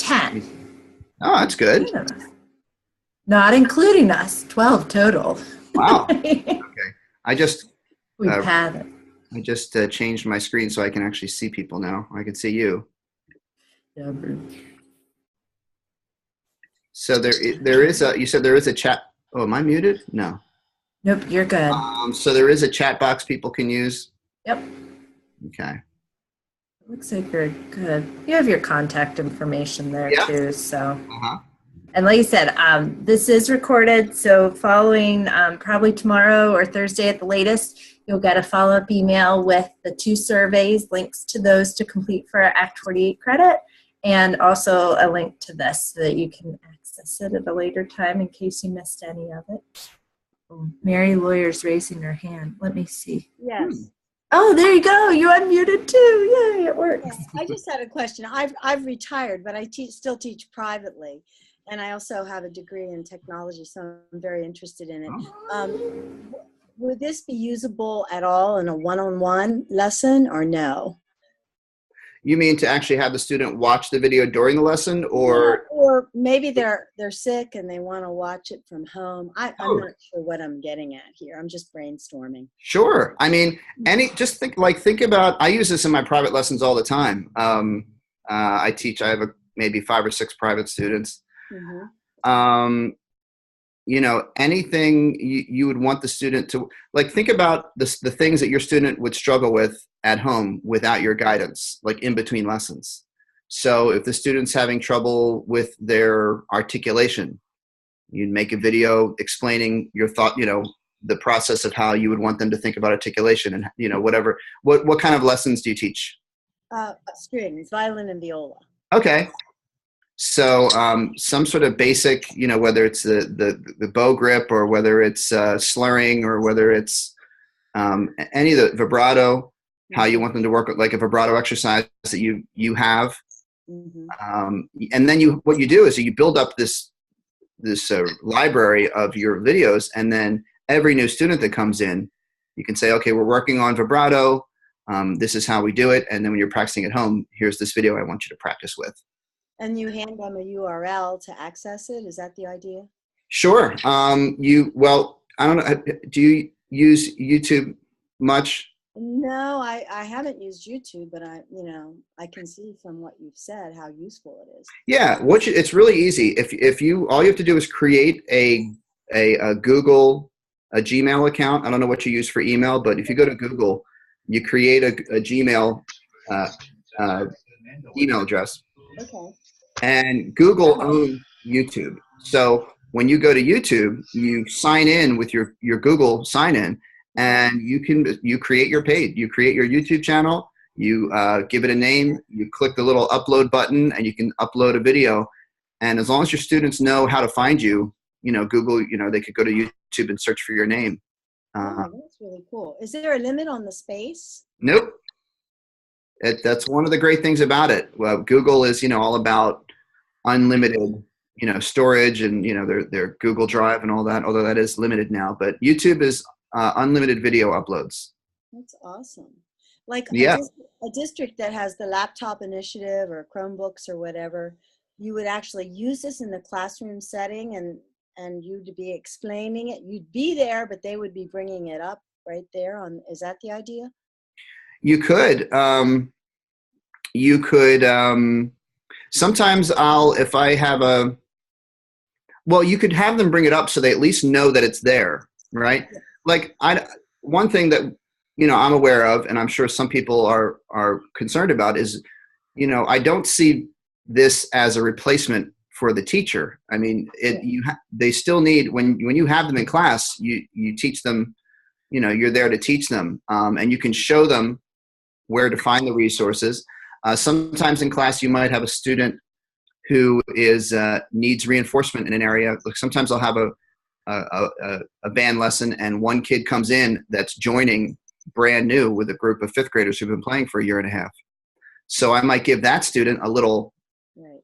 Speaker 1: Oh, that's good.
Speaker 5: Not including us. 12 total.
Speaker 1: Wow. Okay.
Speaker 5: We've had it.
Speaker 1: I just changed my screen so I can actually see people now. I can see you.
Speaker 5: Yeah.
Speaker 1: So there is a. You said there is a chat. Oh, am I muted? No.
Speaker 5: Nope, you're good.
Speaker 1: So there is a chat box people can use.
Speaker 5: Yep.
Speaker 1: Okay.
Speaker 5: Looks like you're good. You have your contact information there too. So. And like I said, this is recorded. So following probably tomorrow or Thursday at the latest, you'll get a follow-up email with the 2 surveys, links to those to complete for Act 48 credit, and also a link to this so that you can access it at a later time in case you missed any of it. Oh, Mary Lawyer's raising her hand. Let me see.
Speaker 8: Yes.
Speaker 5: Oh, there you go. You unmuted too. Yay, it works.
Speaker 8: Yes. I just had a question. I've retired, but I still teach privately. And I also have a degree in technology, so I'm very interested in it. Would this be usable at all in a one-on-one lesson or no?
Speaker 1: You mean to actually have the student watch the video during the lesson, or?
Speaker 8: Or maybe they're sick and they want to watch it from home. I'm not sure what I'm getting at here. I'm just brainstorming.
Speaker 1: Sure. I mean, think about, I use this in my private lessons all the time. I have maybe 5 or 6 private students. Mm-hmm. Anything you would want the student to, think about the things that your student would struggle with at home without your guidance, like in between lessons. So if the student's having trouble with their articulation, you'd make a video explaining your thought, the process of how you would want them to think about articulation, and whatever. What kind of lessons do you teach?
Speaker 8: Strings, violin and viola. Okay.
Speaker 1: So some sort of basic, whether it's the bow grip, or whether it's slurring, or whether it's any of the vibrato, how you want them to work, like a vibrato exercise that you have. Mm-hmm. And then what you do is you build up this library of your videos, and then every new student that comes in, you can say, okay, we're working on vibrato. This is how we do it. And then when you're practicing at home, here's this video I want you to practice with.
Speaker 8: And you hand them a URL to access it? Is that the idea?
Speaker 1: Sure. I don't know. Do you use YouTube much?
Speaker 8: No, I haven't used YouTube, but I can see from what you've said how useful it is. Yeah,
Speaker 1: it's really easy. If all you have to do is create a Google, a Gmail account. I don't know what you use for email, but if you go to Google, you create a Gmail email address.
Speaker 8: Okay.
Speaker 1: And Google owns YouTube. So when you go to YouTube, you sign in with your Google sign in, and you create your page. You create your YouTube channel. You give it a name. You click the little upload button, and you can upload a video. And as long as your students know how to find you, Google, they could go to YouTube and search for your name.
Speaker 8: That's really cool. Is there a limit on the space?
Speaker 1: Nope. That's one of the great things about it. Well, Google is, all about unlimited, storage and, their Google Drive and all that, although that is limited now. But YouTube is unlimited video uploads.
Speaker 8: That's awesome. Like
Speaker 1: yeah.
Speaker 8: a district that has the laptop initiative or Chromebooks or whatever, you would actually use this in the classroom setting and you to be explaining it. You'd be there, but they would be bringing it up right there on. Is that the idea?
Speaker 1: You could. Sometimes if I have you could have them bring it up so they at least know that it's there, right? Yeah. Like one thing that, I'm aware of, and I'm sure some people are concerned about is, I don't see this as a replacement for the teacher. I mean, they still need, when you have them in class, you teach them, you're there to teach them, and you can show them where to find the resources. Sometimes in class, you might have a student who needs reinforcement in an area. Like sometimes I'll have a band lesson, and one kid comes in that's joining brand new with a group of fifth graders who've been playing for a year and a half. So I might give that student a little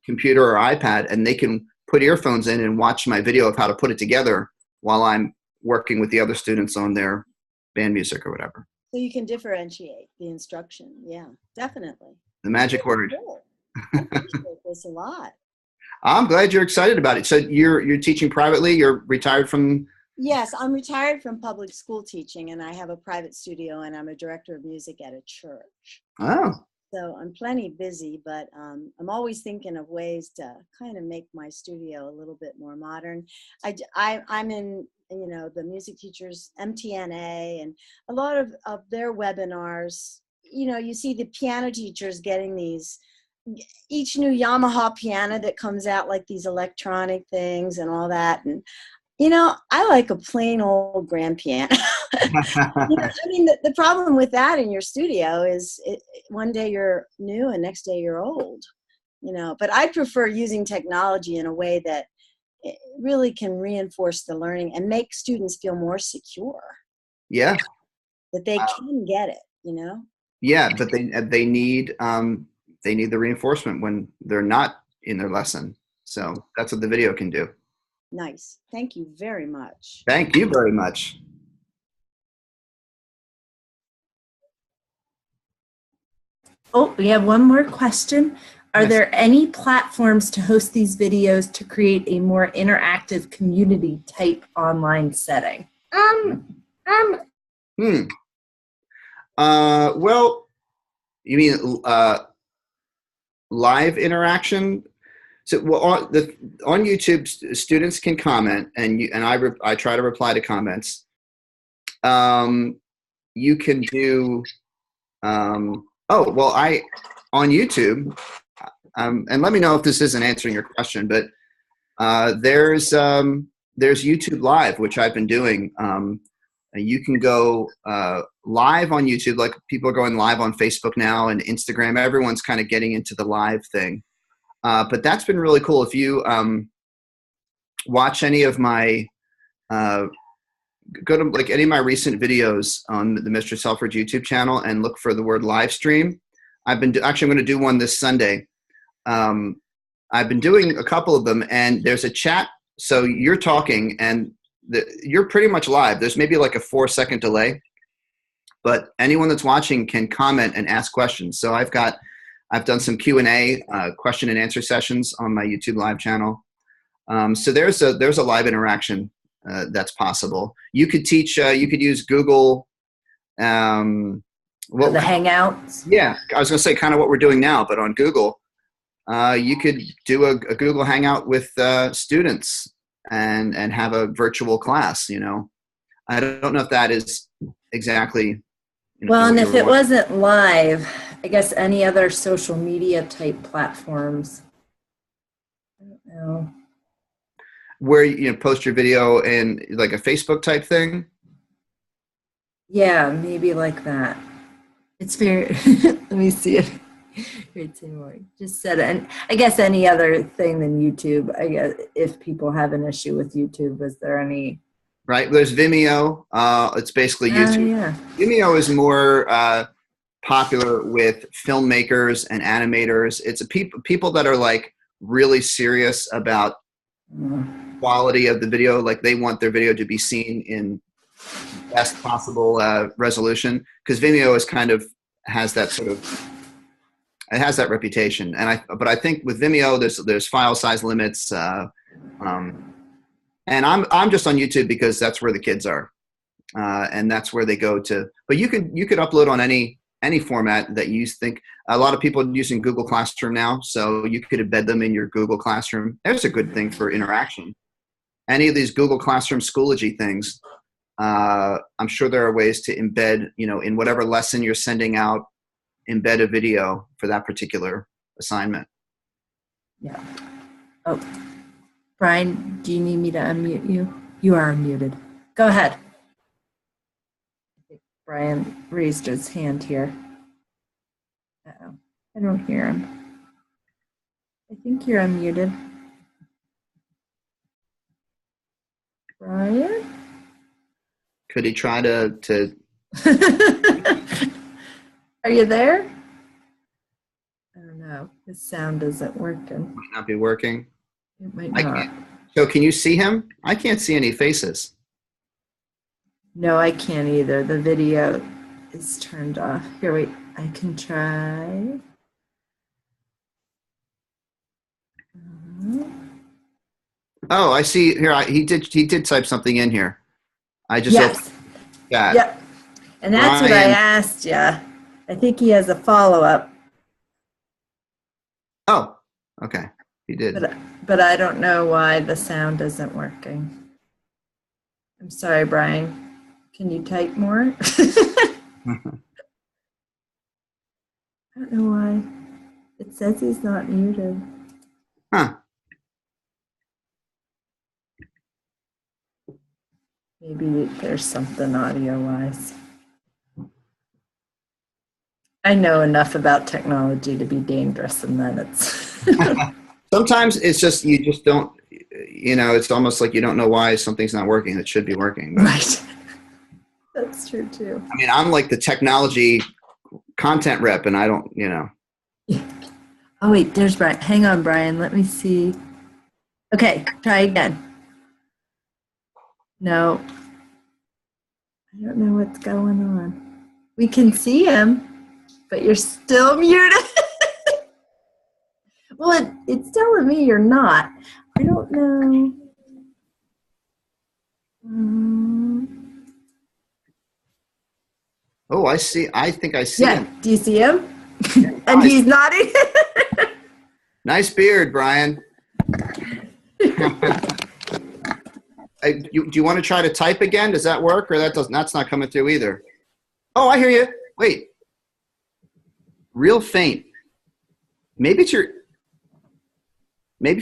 Speaker 1: computer or iPad, and they can put earphones in and watch my video of how to put it together while I'm working with the other students on their band music or whatever.
Speaker 8: So you can differentiate the instruction. Yeah, definitely.
Speaker 1: The magic word.
Speaker 8: Cool. I appreciate this a lot.
Speaker 1: I'm glad you're excited about it. So you're teaching privately? You're retired from?
Speaker 8: Yes, I'm retired from public school teaching, and I have a private studio, and I'm a director of music at a church.
Speaker 1: Oh.
Speaker 8: So I'm plenty busy, but I'm always thinking of ways to kind of make my studio a little bit more modern. I'm in, the music teachers, MTNA, and a lot of their webinars. You see the piano teachers getting each new Yamaha piano that comes out, like these electronic things and all that. And, I like a plain old grand piano. The problem with that in your studio is one day you're new and next day you're old, but I prefer using technology in a way that it really can reinforce the learning and make students feel more secure.
Speaker 1: Yeah.
Speaker 8: That they can get it,
Speaker 1: Yeah, but they need the reinforcement when they're not in their lesson. So that's what the video can do.
Speaker 8: Nice. Thank you very much.
Speaker 1: Thank you very much.
Speaker 5: Oh, we have one more question. Are there any platforms to host these videos to create a more interactive community type online setting?
Speaker 1: Well, you mean live interaction? So on YouTube, students can comment, and I try to reply to comments. You can do. On YouTube, and let me know if this isn't answering your question, but there's YouTube Live, which I've been doing. You can go live on YouTube, like people are going live on Facebook now and Instagram. Everyone's kind of getting into the live thing. But that's been really cool. If you watch any of my, go to like any of my recent videos on the Mr. Selfridge YouTube channel and look for the word live stream. Actually, I'm going to do one this Sunday. I've been doing a couple of them, and there's a chat. So you're talking, and you're pretty much live. There's maybe like a 4-second delay, but anyone that's watching can comment and ask questions. So I've done some Q&A, question and answer sessions on my YouTube Live channel. So there's a live interaction that's possible. You could teach. You could use Google. The
Speaker 5: Hangouts.
Speaker 1: Yeah, I was going to say kind of what we're doing now, but on Google, you could do a Google Hangout with students and have a virtual class. I don't know if that is exactly.
Speaker 5: Well, and if it wasn't live, I guess any other social media type platforms. I don't know.
Speaker 1: Where you post your video in like a Facebook type thing?
Speaker 5: Yeah, maybe like that. It's very, let me see it. Wait, say more. Just said, and I guess any other thing than YouTube. I guess if people have an issue with YouTube, is there any?
Speaker 1: Right. There's Vimeo. It's basically YouTube.
Speaker 5: Yeah.
Speaker 1: Vimeo is more popular with filmmakers and animators. It's a people that are like really serious about quality of the video. Like they want their video to be seen in best possible resolution, because Vimeo is kind of has that sort of, it has that reputation. But I think with Vimeo there's file size limits, and I'm just on YouTube because that's where the kids are, and that's where they go to. But you could upload on any format that you think. A lot of people are using Google Classroom now, so you could embed them in your Google Classroom. There's a good thing for interaction. Any of these Google Classroom Schoology things, I'm sure there are ways to embed, in whatever lesson you're sending out, embed a video for that particular assignment.
Speaker 5: Yeah. Oh, Brian, do you need me to unmute you? You are unmuted. Go ahead. I think Brian raised his hand here. Uh-oh, I don't hear him. I think you're unmuted. Brian?
Speaker 1: Could he try to
Speaker 5: Are you there? I don't know. His sound isn't working.
Speaker 1: Might not be working.
Speaker 5: It might not.
Speaker 1: So can you see him? I can't see any faces.
Speaker 5: No, I can't either. The video is turned off. Here, wait. I can try.
Speaker 1: Oh, I see here. He did type something in here. I just
Speaker 5: yes.
Speaker 1: Yeah.
Speaker 5: Yep. And that's what I asked you. I think he has a follow-up.
Speaker 1: Oh, okay. He did.
Speaker 5: But I don't know why the sound isn't working. I'm sorry, Brian. Can you type more? I don't know why. It says he's not muted.
Speaker 1: Huh.
Speaker 5: Maybe there's something audio-wise. I know enough about technology to be dangerous, and then it's...
Speaker 1: Sometimes it's just, you just don't, it's almost like you don't know why something's not working that should be working. But,
Speaker 5: right. That's true, too.
Speaker 1: I mean, I'm like the technology content rep, and I don't, Yeah.
Speaker 5: Oh, wait, there's Brian. Hang on, Brian. Let me see. Okay, try again. No. I don't know what's going on. We can see him, but you're still muted. Well, it's telling me you're not. I don't know.
Speaker 1: Oh, I see. I think I see him.
Speaker 5: Do you see him? And nice. He's nodding.
Speaker 1: Nice beard, Brian. Do you want to try to type again? Does that work, or that's not coming through either? Oh, I hear you. Wait. Real faint. Maybe if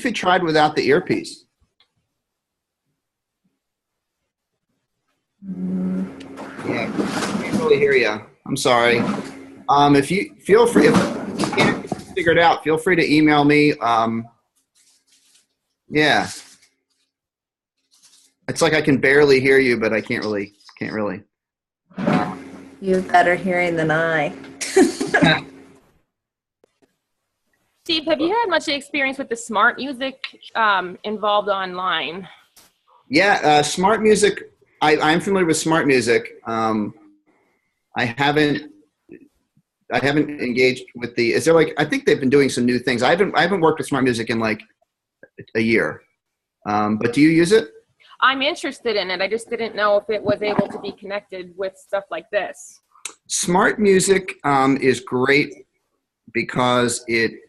Speaker 1: you tried without the earpiece. Yeah, I can't really hear you. I'm sorry. If you feel free, if you can't figure it out, feel free to email me. Yeah. It's like I can barely hear you, but I can't really.
Speaker 5: You have better hearing than I.
Speaker 7: Steve, have you had much experience with the smart music involved online?
Speaker 1: Yeah, smart music. I'm familiar with smart music. I haven't engaged with the. Is there I think they've been doing some new things. I haven't worked with smart music in like a year. But do you use it?
Speaker 7: I'm interested in it. I just didn't know if it was able to be connected with stuff like this.
Speaker 1: Smart music is great because the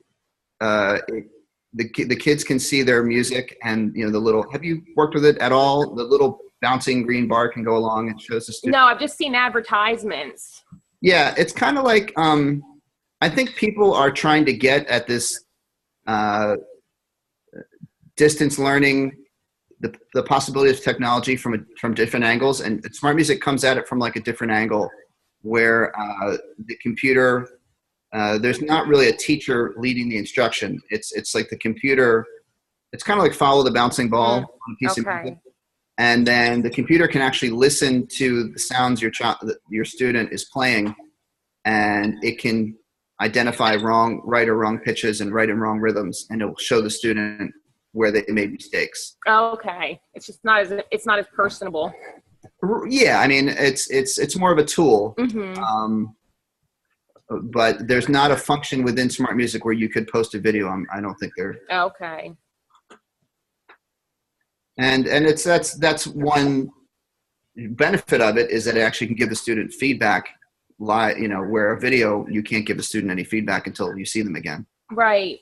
Speaker 1: kids can see their music, and the little. Have you worked with it at all? The little bouncing green bar can go along and shows the student.
Speaker 7: No, I've just seen advertisements.
Speaker 1: Yeah, it's kind of like I think people are trying to get at this distance learning, the possibility of technology from different angles, and smart music comes at it from like a different angle, where the computer, there's not really a teacher leading the instruction. It's like the computer. It's kind of like follow the bouncing ball on a piece of music, and then the computer can actually listen to the sounds your student is playing, and it can identify right or wrong pitches and right and wrong rhythms, and it will show the student where they made mistakes.
Speaker 7: Okay, it's just not as personable.
Speaker 1: Yeah, I mean it's more of a tool, but there's not a function within smart music where you could post a video. I don't think there.
Speaker 7: Okay.
Speaker 1: And that's one benefit of it, is that it actually can give the student feedback live, where a video, you can't give a student any feedback until you see them again.
Speaker 7: Right.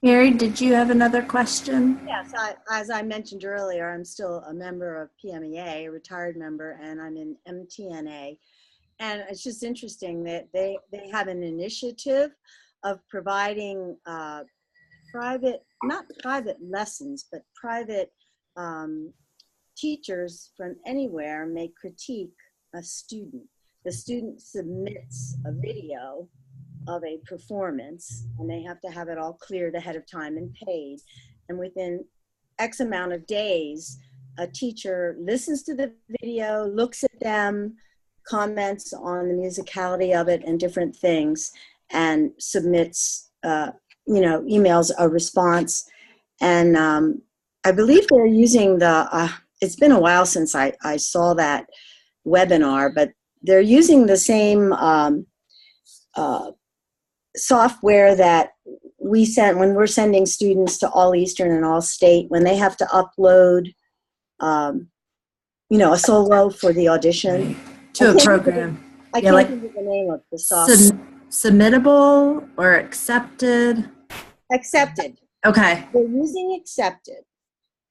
Speaker 5: Mary, did you have another question?
Speaker 8: Yes, as I mentioned earlier, I'm still a member of PMEA, a retired member, and I'm in MTNA. And it's just interesting that they have an initiative of providing not private lessons, but private teachers from anywhere may critique a student. The student submits a video of a performance, and they have to have it all cleared ahead of time and paid. And within X amount of days, a teacher listens to the video, looks at them, comments on the musicality of it and different things, and submits, emails a response. And I believe they're using it's been a while since I saw that webinar, but they're using the same software that we send when we're sending students to All Eastern and All State, when they have to upload, a solo for the audition.
Speaker 5: To a program.
Speaker 8: I can't think of the name of the software.
Speaker 5: Submittable or accepted?
Speaker 8: Accepted.
Speaker 5: Okay.
Speaker 8: They're using accepted.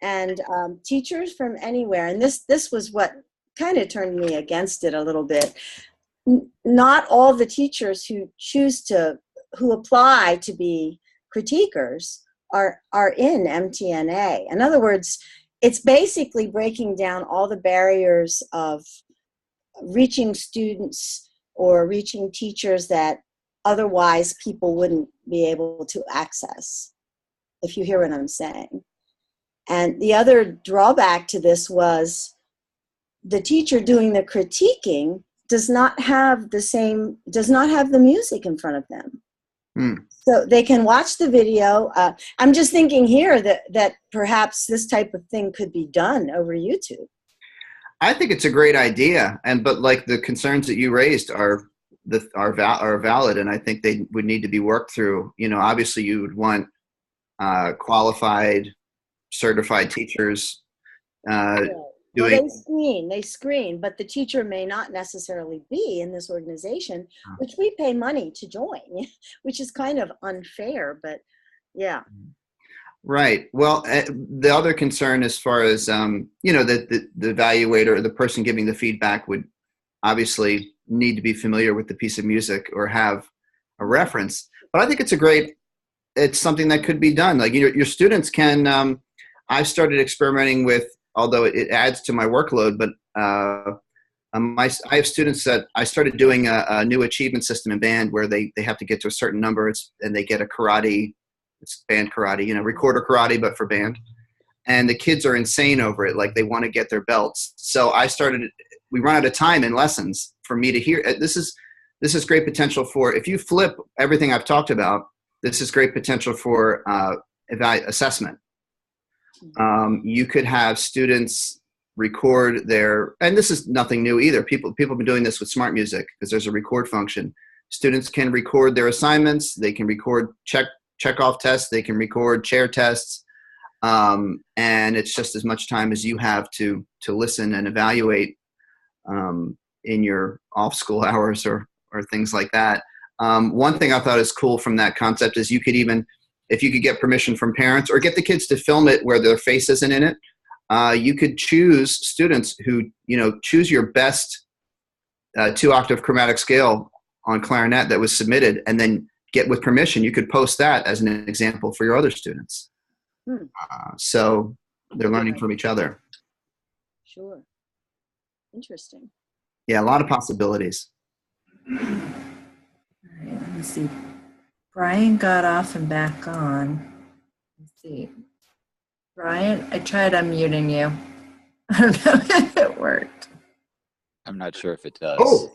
Speaker 8: And teachers from anywhere, and this was what kind of turned me against it a little bit. Not all the teachers who apply to be critiquers are in MTNA. In other words, it's basically breaking down all the barriers of reaching students or reaching teachers that otherwise people wouldn't be able to access, if you hear what I'm saying. And the other drawback to this was the teacher doing the critiquing does not have the music in front of them. So they can watch the video. I'm just thinking here that perhaps this type of thing could be done over YouTube.
Speaker 1: I think it's a great idea, but like the concerns that you raised are valid, and I think they would need to be worked through. Obviously you would want qualified, certified teachers doing.
Speaker 8: They screen, but the teacher may not necessarily be in this organization, which we pay money to join, which is kind of unfair, but yeah.
Speaker 1: Right. Well, the other concern, as far as that the evaluator, or the person giving the feedback, would obviously need to be familiar with the piece of music or have a reference. But I think it's something that could be done. Like your students can. I've started experimenting with, although it adds to my workload, but I have students that I started doing a new achievement system in band where they have to get to a certain number, and they get a karate. It's band karate, recorder karate, but for band. And the kids are insane over it. Like, they want to get their belts. So we run out of time in lessons for me to hear. This is great potential for, if you flip everything I've talked about, this is great potential for assessment. You could have students record and this is nothing new either. People have been doing this with smart music because there's a record function. Students can record their assignments. They can record check-off tests. They can record chair tests. And it's just as much time as you have to listen and evaluate in your off-school hours or things like that. One thing I thought is cool from that concept is you could even, if you could get permission from parents or get the kids to film it where their face isn't in it, you could choose students who, choose your best 2-octave chromatic scale on clarinet that was submitted, and then get with permission, you could post that as an example for your other students. So they're learning from each other.
Speaker 8: Sure. Interesting.
Speaker 1: Yeah, a lot of possibilities.
Speaker 5: All right, let me see. Brian got off and back on. Let's see. Brian, I tried unmuting you. I don't know if it worked.
Speaker 9: I'm not sure if it does.
Speaker 1: Oh,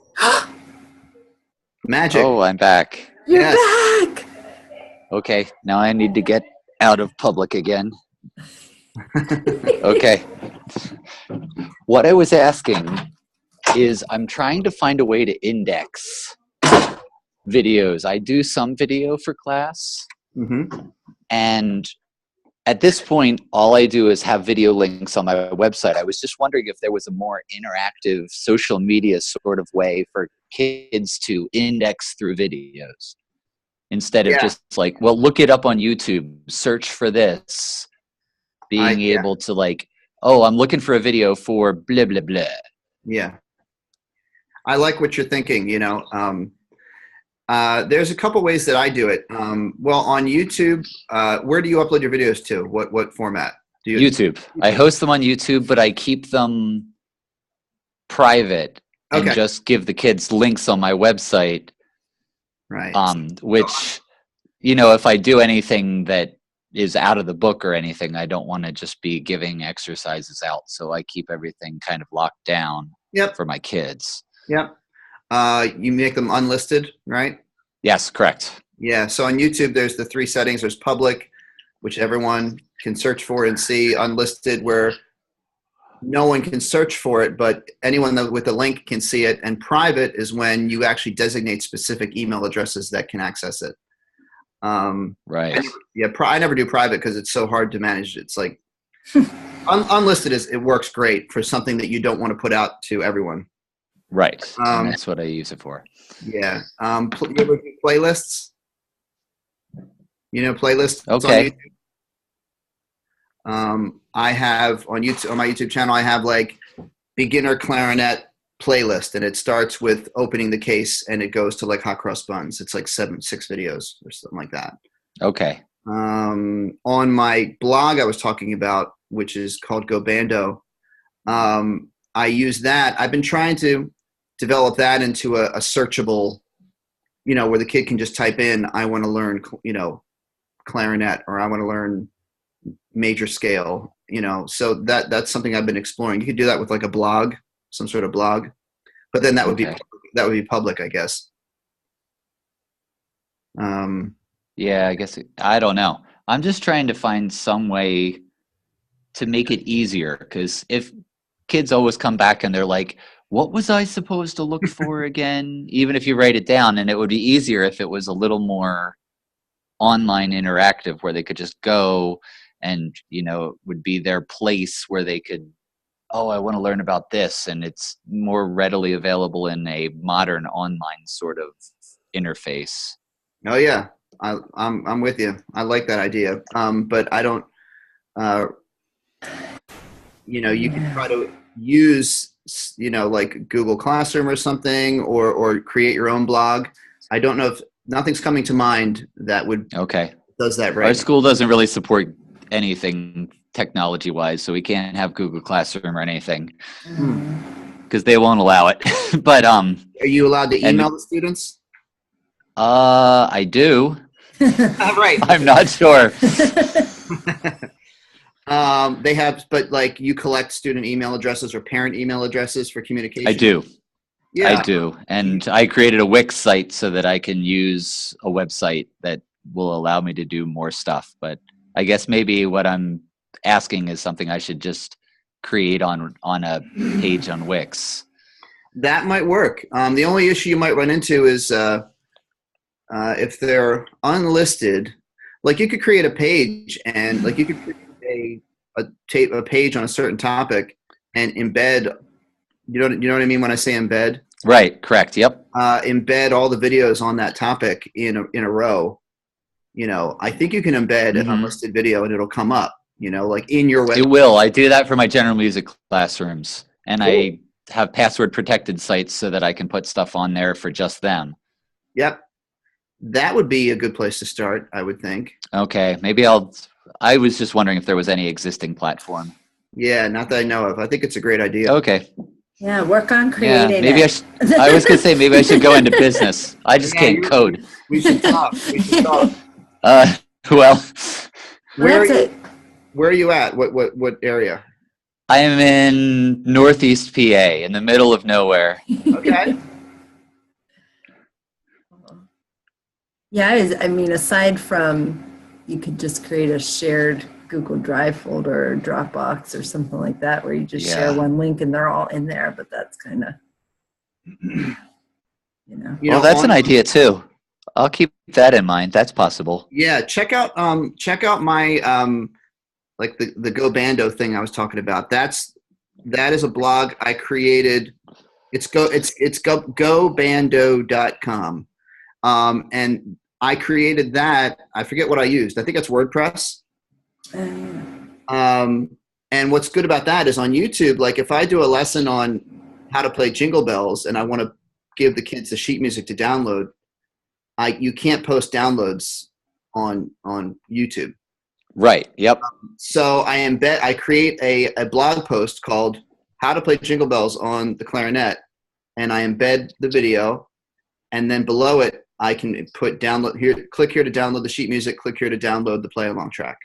Speaker 1: magic.
Speaker 9: Oh, I'm back.
Speaker 5: You're
Speaker 1: Yes.
Speaker 5: back.
Speaker 9: Okay, now I need to get out of public again. Okay. What I was asking is I'm trying to find a way to index videos. I do some video for class, and at this point, all I do is have video links on my website. I was just wondering if there was a more interactive social media sort of way for kids to index through videos instead of just like, well, look it up on YouTube, search for this, being able to like, oh, I'm looking for a video for blah, blah, blah.
Speaker 1: Yeah. I like what you're thinking, you know. There's a couple ways that I do it. Well, on YouTube, where do you upload your videos to? What format? Do you
Speaker 9: YouTube. I host them on YouTube, but I keep them private and just give the kids links on my website.
Speaker 1: Right.
Speaker 9: Which, you know, if I do anything that is out of the book or anything, I don't want to just be giving exercises out. So I keep everything kind of locked down for my kids.
Speaker 1: Yep. You make them unlisted, right?
Speaker 9: Yes, correct.
Speaker 1: Yeah. So on YouTube, there's the 3 settings. There's public, which everyone can search for and see. Unlisted, where no one can search for it, but anyone with a link can see it. And private is when you actually designate specific email addresses that can access it.
Speaker 9: Right.
Speaker 1: I never do private because it's so hard to manage. It's like unlisted it works great for something that you don't want to put out to everyone.
Speaker 9: Right. And that's what I use it for.
Speaker 1: Yeah. You ever do playlists? You know, playlists.
Speaker 9: Okay.
Speaker 1: I have on YouTube, on my YouTube channel, I have like beginner clarinet playlist, and it starts with opening the case and it goes to like hot cross buns. It's like 6 videos or something like that.
Speaker 9: Okay.
Speaker 1: On my blog I was talking about, which is called Go Bando, I use that. I've been trying to develop that into a searchable, you know, where the kid can just type in, I want to learn, you know, clarinet, or I want to learn major scale, you know. So that's something I've been exploring. You could do that with like a blog, some sort of blog, but then that would be public, I guess.
Speaker 9: Yeah, I guess I don't know. I'm just trying to find some way to make it easier, because if kids always come back and they're like, what was I supposed to look for again? Even if you write it down, and it would be easier if it was a little more online interactive, where they could just go and, you know, it would be their place where they could, oh, I want to learn about this, and it's more readily available in a modern online sort of interface.
Speaker 1: Oh yeah, I'm with you. I like that idea. But I don't. You know, you can try to use, you know, like Google Classroom or something, or create your own blog. I don't know if nothing's coming to mind that would does that right.
Speaker 9: Our school doesn't really support anything technology wise, so we can't have Google Classroom or anything because they won't allow it. But are
Speaker 1: you allowed to email the students?
Speaker 9: I do.
Speaker 1: Right.
Speaker 9: I'm not sure.
Speaker 1: They have, but like you collect student email addresses or parent email addresses for communication.
Speaker 9: I do.
Speaker 1: Yeah.
Speaker 9: I do. And I created a Wix site so that I can use a website that will allow me to do more stuff. But I guess maybe what I'm asking is something I should just create on a page on Wix. That
Speaker 1: might work. The only issue you might run into is if they're unlisted, like you could create a page, and like you could create a page on a certain topic and embed, you know what I mean when I say embed?
Speaker 9: Right, correct, yep.
Speaker 1: Embed all the videos on that topic in a row. You know, I think you can embed an unlisted video and it'll come up, you know, like in your web.
Speaker 9: It will. I do that for my general music classrooms. And cool. have password protected sites so that I can put stuff on there for just them.
Speaker 1: Yep. That would be a good place to start, I would think.
Speaker 9: Okay, maybe I was just wondering if there was any existing platform.
Speaker 1: Yeah, not that I know of. I think it's a great idea.
Speaker 9: Okay.
Speaker 5: Yeah, work on creating
Speaker 9: maybe
Speaker 5: it.
Speaker 9: I was going to say maybe I should go into business. I just can't code.
Speaker 1: We should talk.
Speaker 9: Well,
Speaker 1: where are you at? What area?
Speaker 9: I am in Northeast PA, in the middle of nowhere.
Speaker 1: Okay.
Speaker 5: Yeah, I mean, aside from you could just create a shared Google Drive folder or Dropbox or something like that where you just share one link and they're all in there, but that's kind of,
Speaker 9: Well, that's an idea too. I'll keep that in mind. That's possible.
Speaker 1: Yeah, check out my like the Go Bando thing I was talking about. That is a blog I created. It's gobando.com. And I created that. I forget what I used. I think it's WordPress. And what's good about that is on YouTube, like if I do a lesson on how to play Jingle Bells and I want to give the kids the sheet music to download, you can't post downloads on YouTube.
Speaker 9: Right. Yep.
Speaker 1: So I create a blog post called How to Play Jingle Bells on the Clarinet, and I embed the video, and then below it I can put download here, click here to download the sheet music, click here to download the play along track.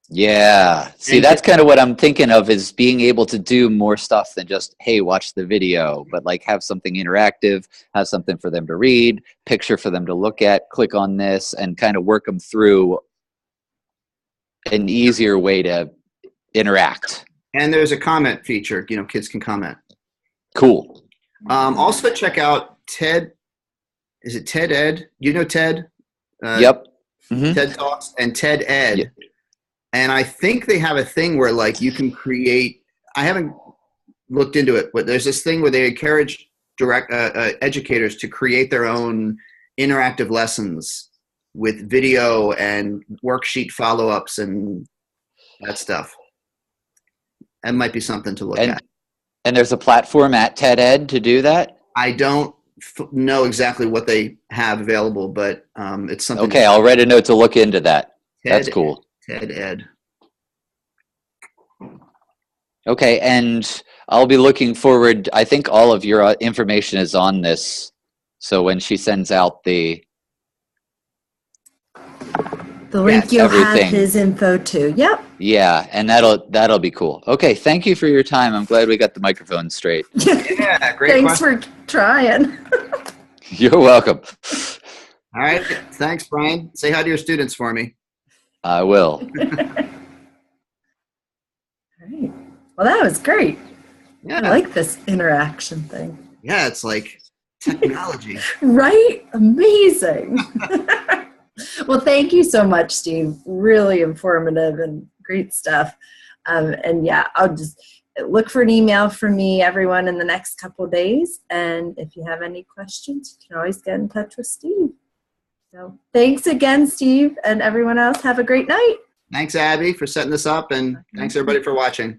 Speaker 9: Yeah. See, that's kind of what I'm thinking of, is being able to do more stuff than just, hey, watch the video, but like have something interactive, have something for them to read, picture for them to look at, click on this, and kind of work them through an easier way to interact.
Speaker 1: And there's a comment feature, kids can comment.
Speaker 9: Cool.
Speaker 1: Also check out TED. Is it TED Ed? You know TED?
Speaker 9: Yep. Mm-hmm.
Speaker 1: TED Talks and TED Ed. Yep. And I think they have a thing where like you can create, I haven't looked into it, but there's this thing where they encourage educators to create their own interactive lessons with video and worksheet follow-ups and that stuff. That might be something to look at.
Speaker 9: And there's a platform at TED Ed to do that?
Speaker 1: I don't know exactly what they have available, but it's something.
Speaker 9: Okay, I'll write a note to look into that. That's cool.
Speaker 1: TED Ed.
Speaker 9: Okay, and I'll be looking forward. I think all of your information is on this. So when she sends out the
Speaker 5: link, you'll have his info too. Yep.
Speaker 9: Yeah, and that'll be cool. Okay, thank you for your time. I'm glad we got the microphone straight.
Speaker 1: Yeah, great.
Speaker 5: Thanks for trying.
Speaker 9: You're welcome.
Speaker 1: All right, thanks, Brian. Say hi to your students for me.
Speaker 9: I will.
Speaker 5: All right. Well, that was great. Yeah. I like this interaction thing.
Speaker 1: Yeah, it's like technology.
Speaker 5: Right? Amazing. Well, thank you so much, Steve. Really informative and great stuff. And yeah, I'll just look for an email from me, everyone, in the next couple of days. And if you have any questions, you can always get in touch with Steve. So thanks again, Steve, and everyone else. Have a great night.
Speaker 1: Thanks, Abby, for setting this up, and thanks everybody for watching.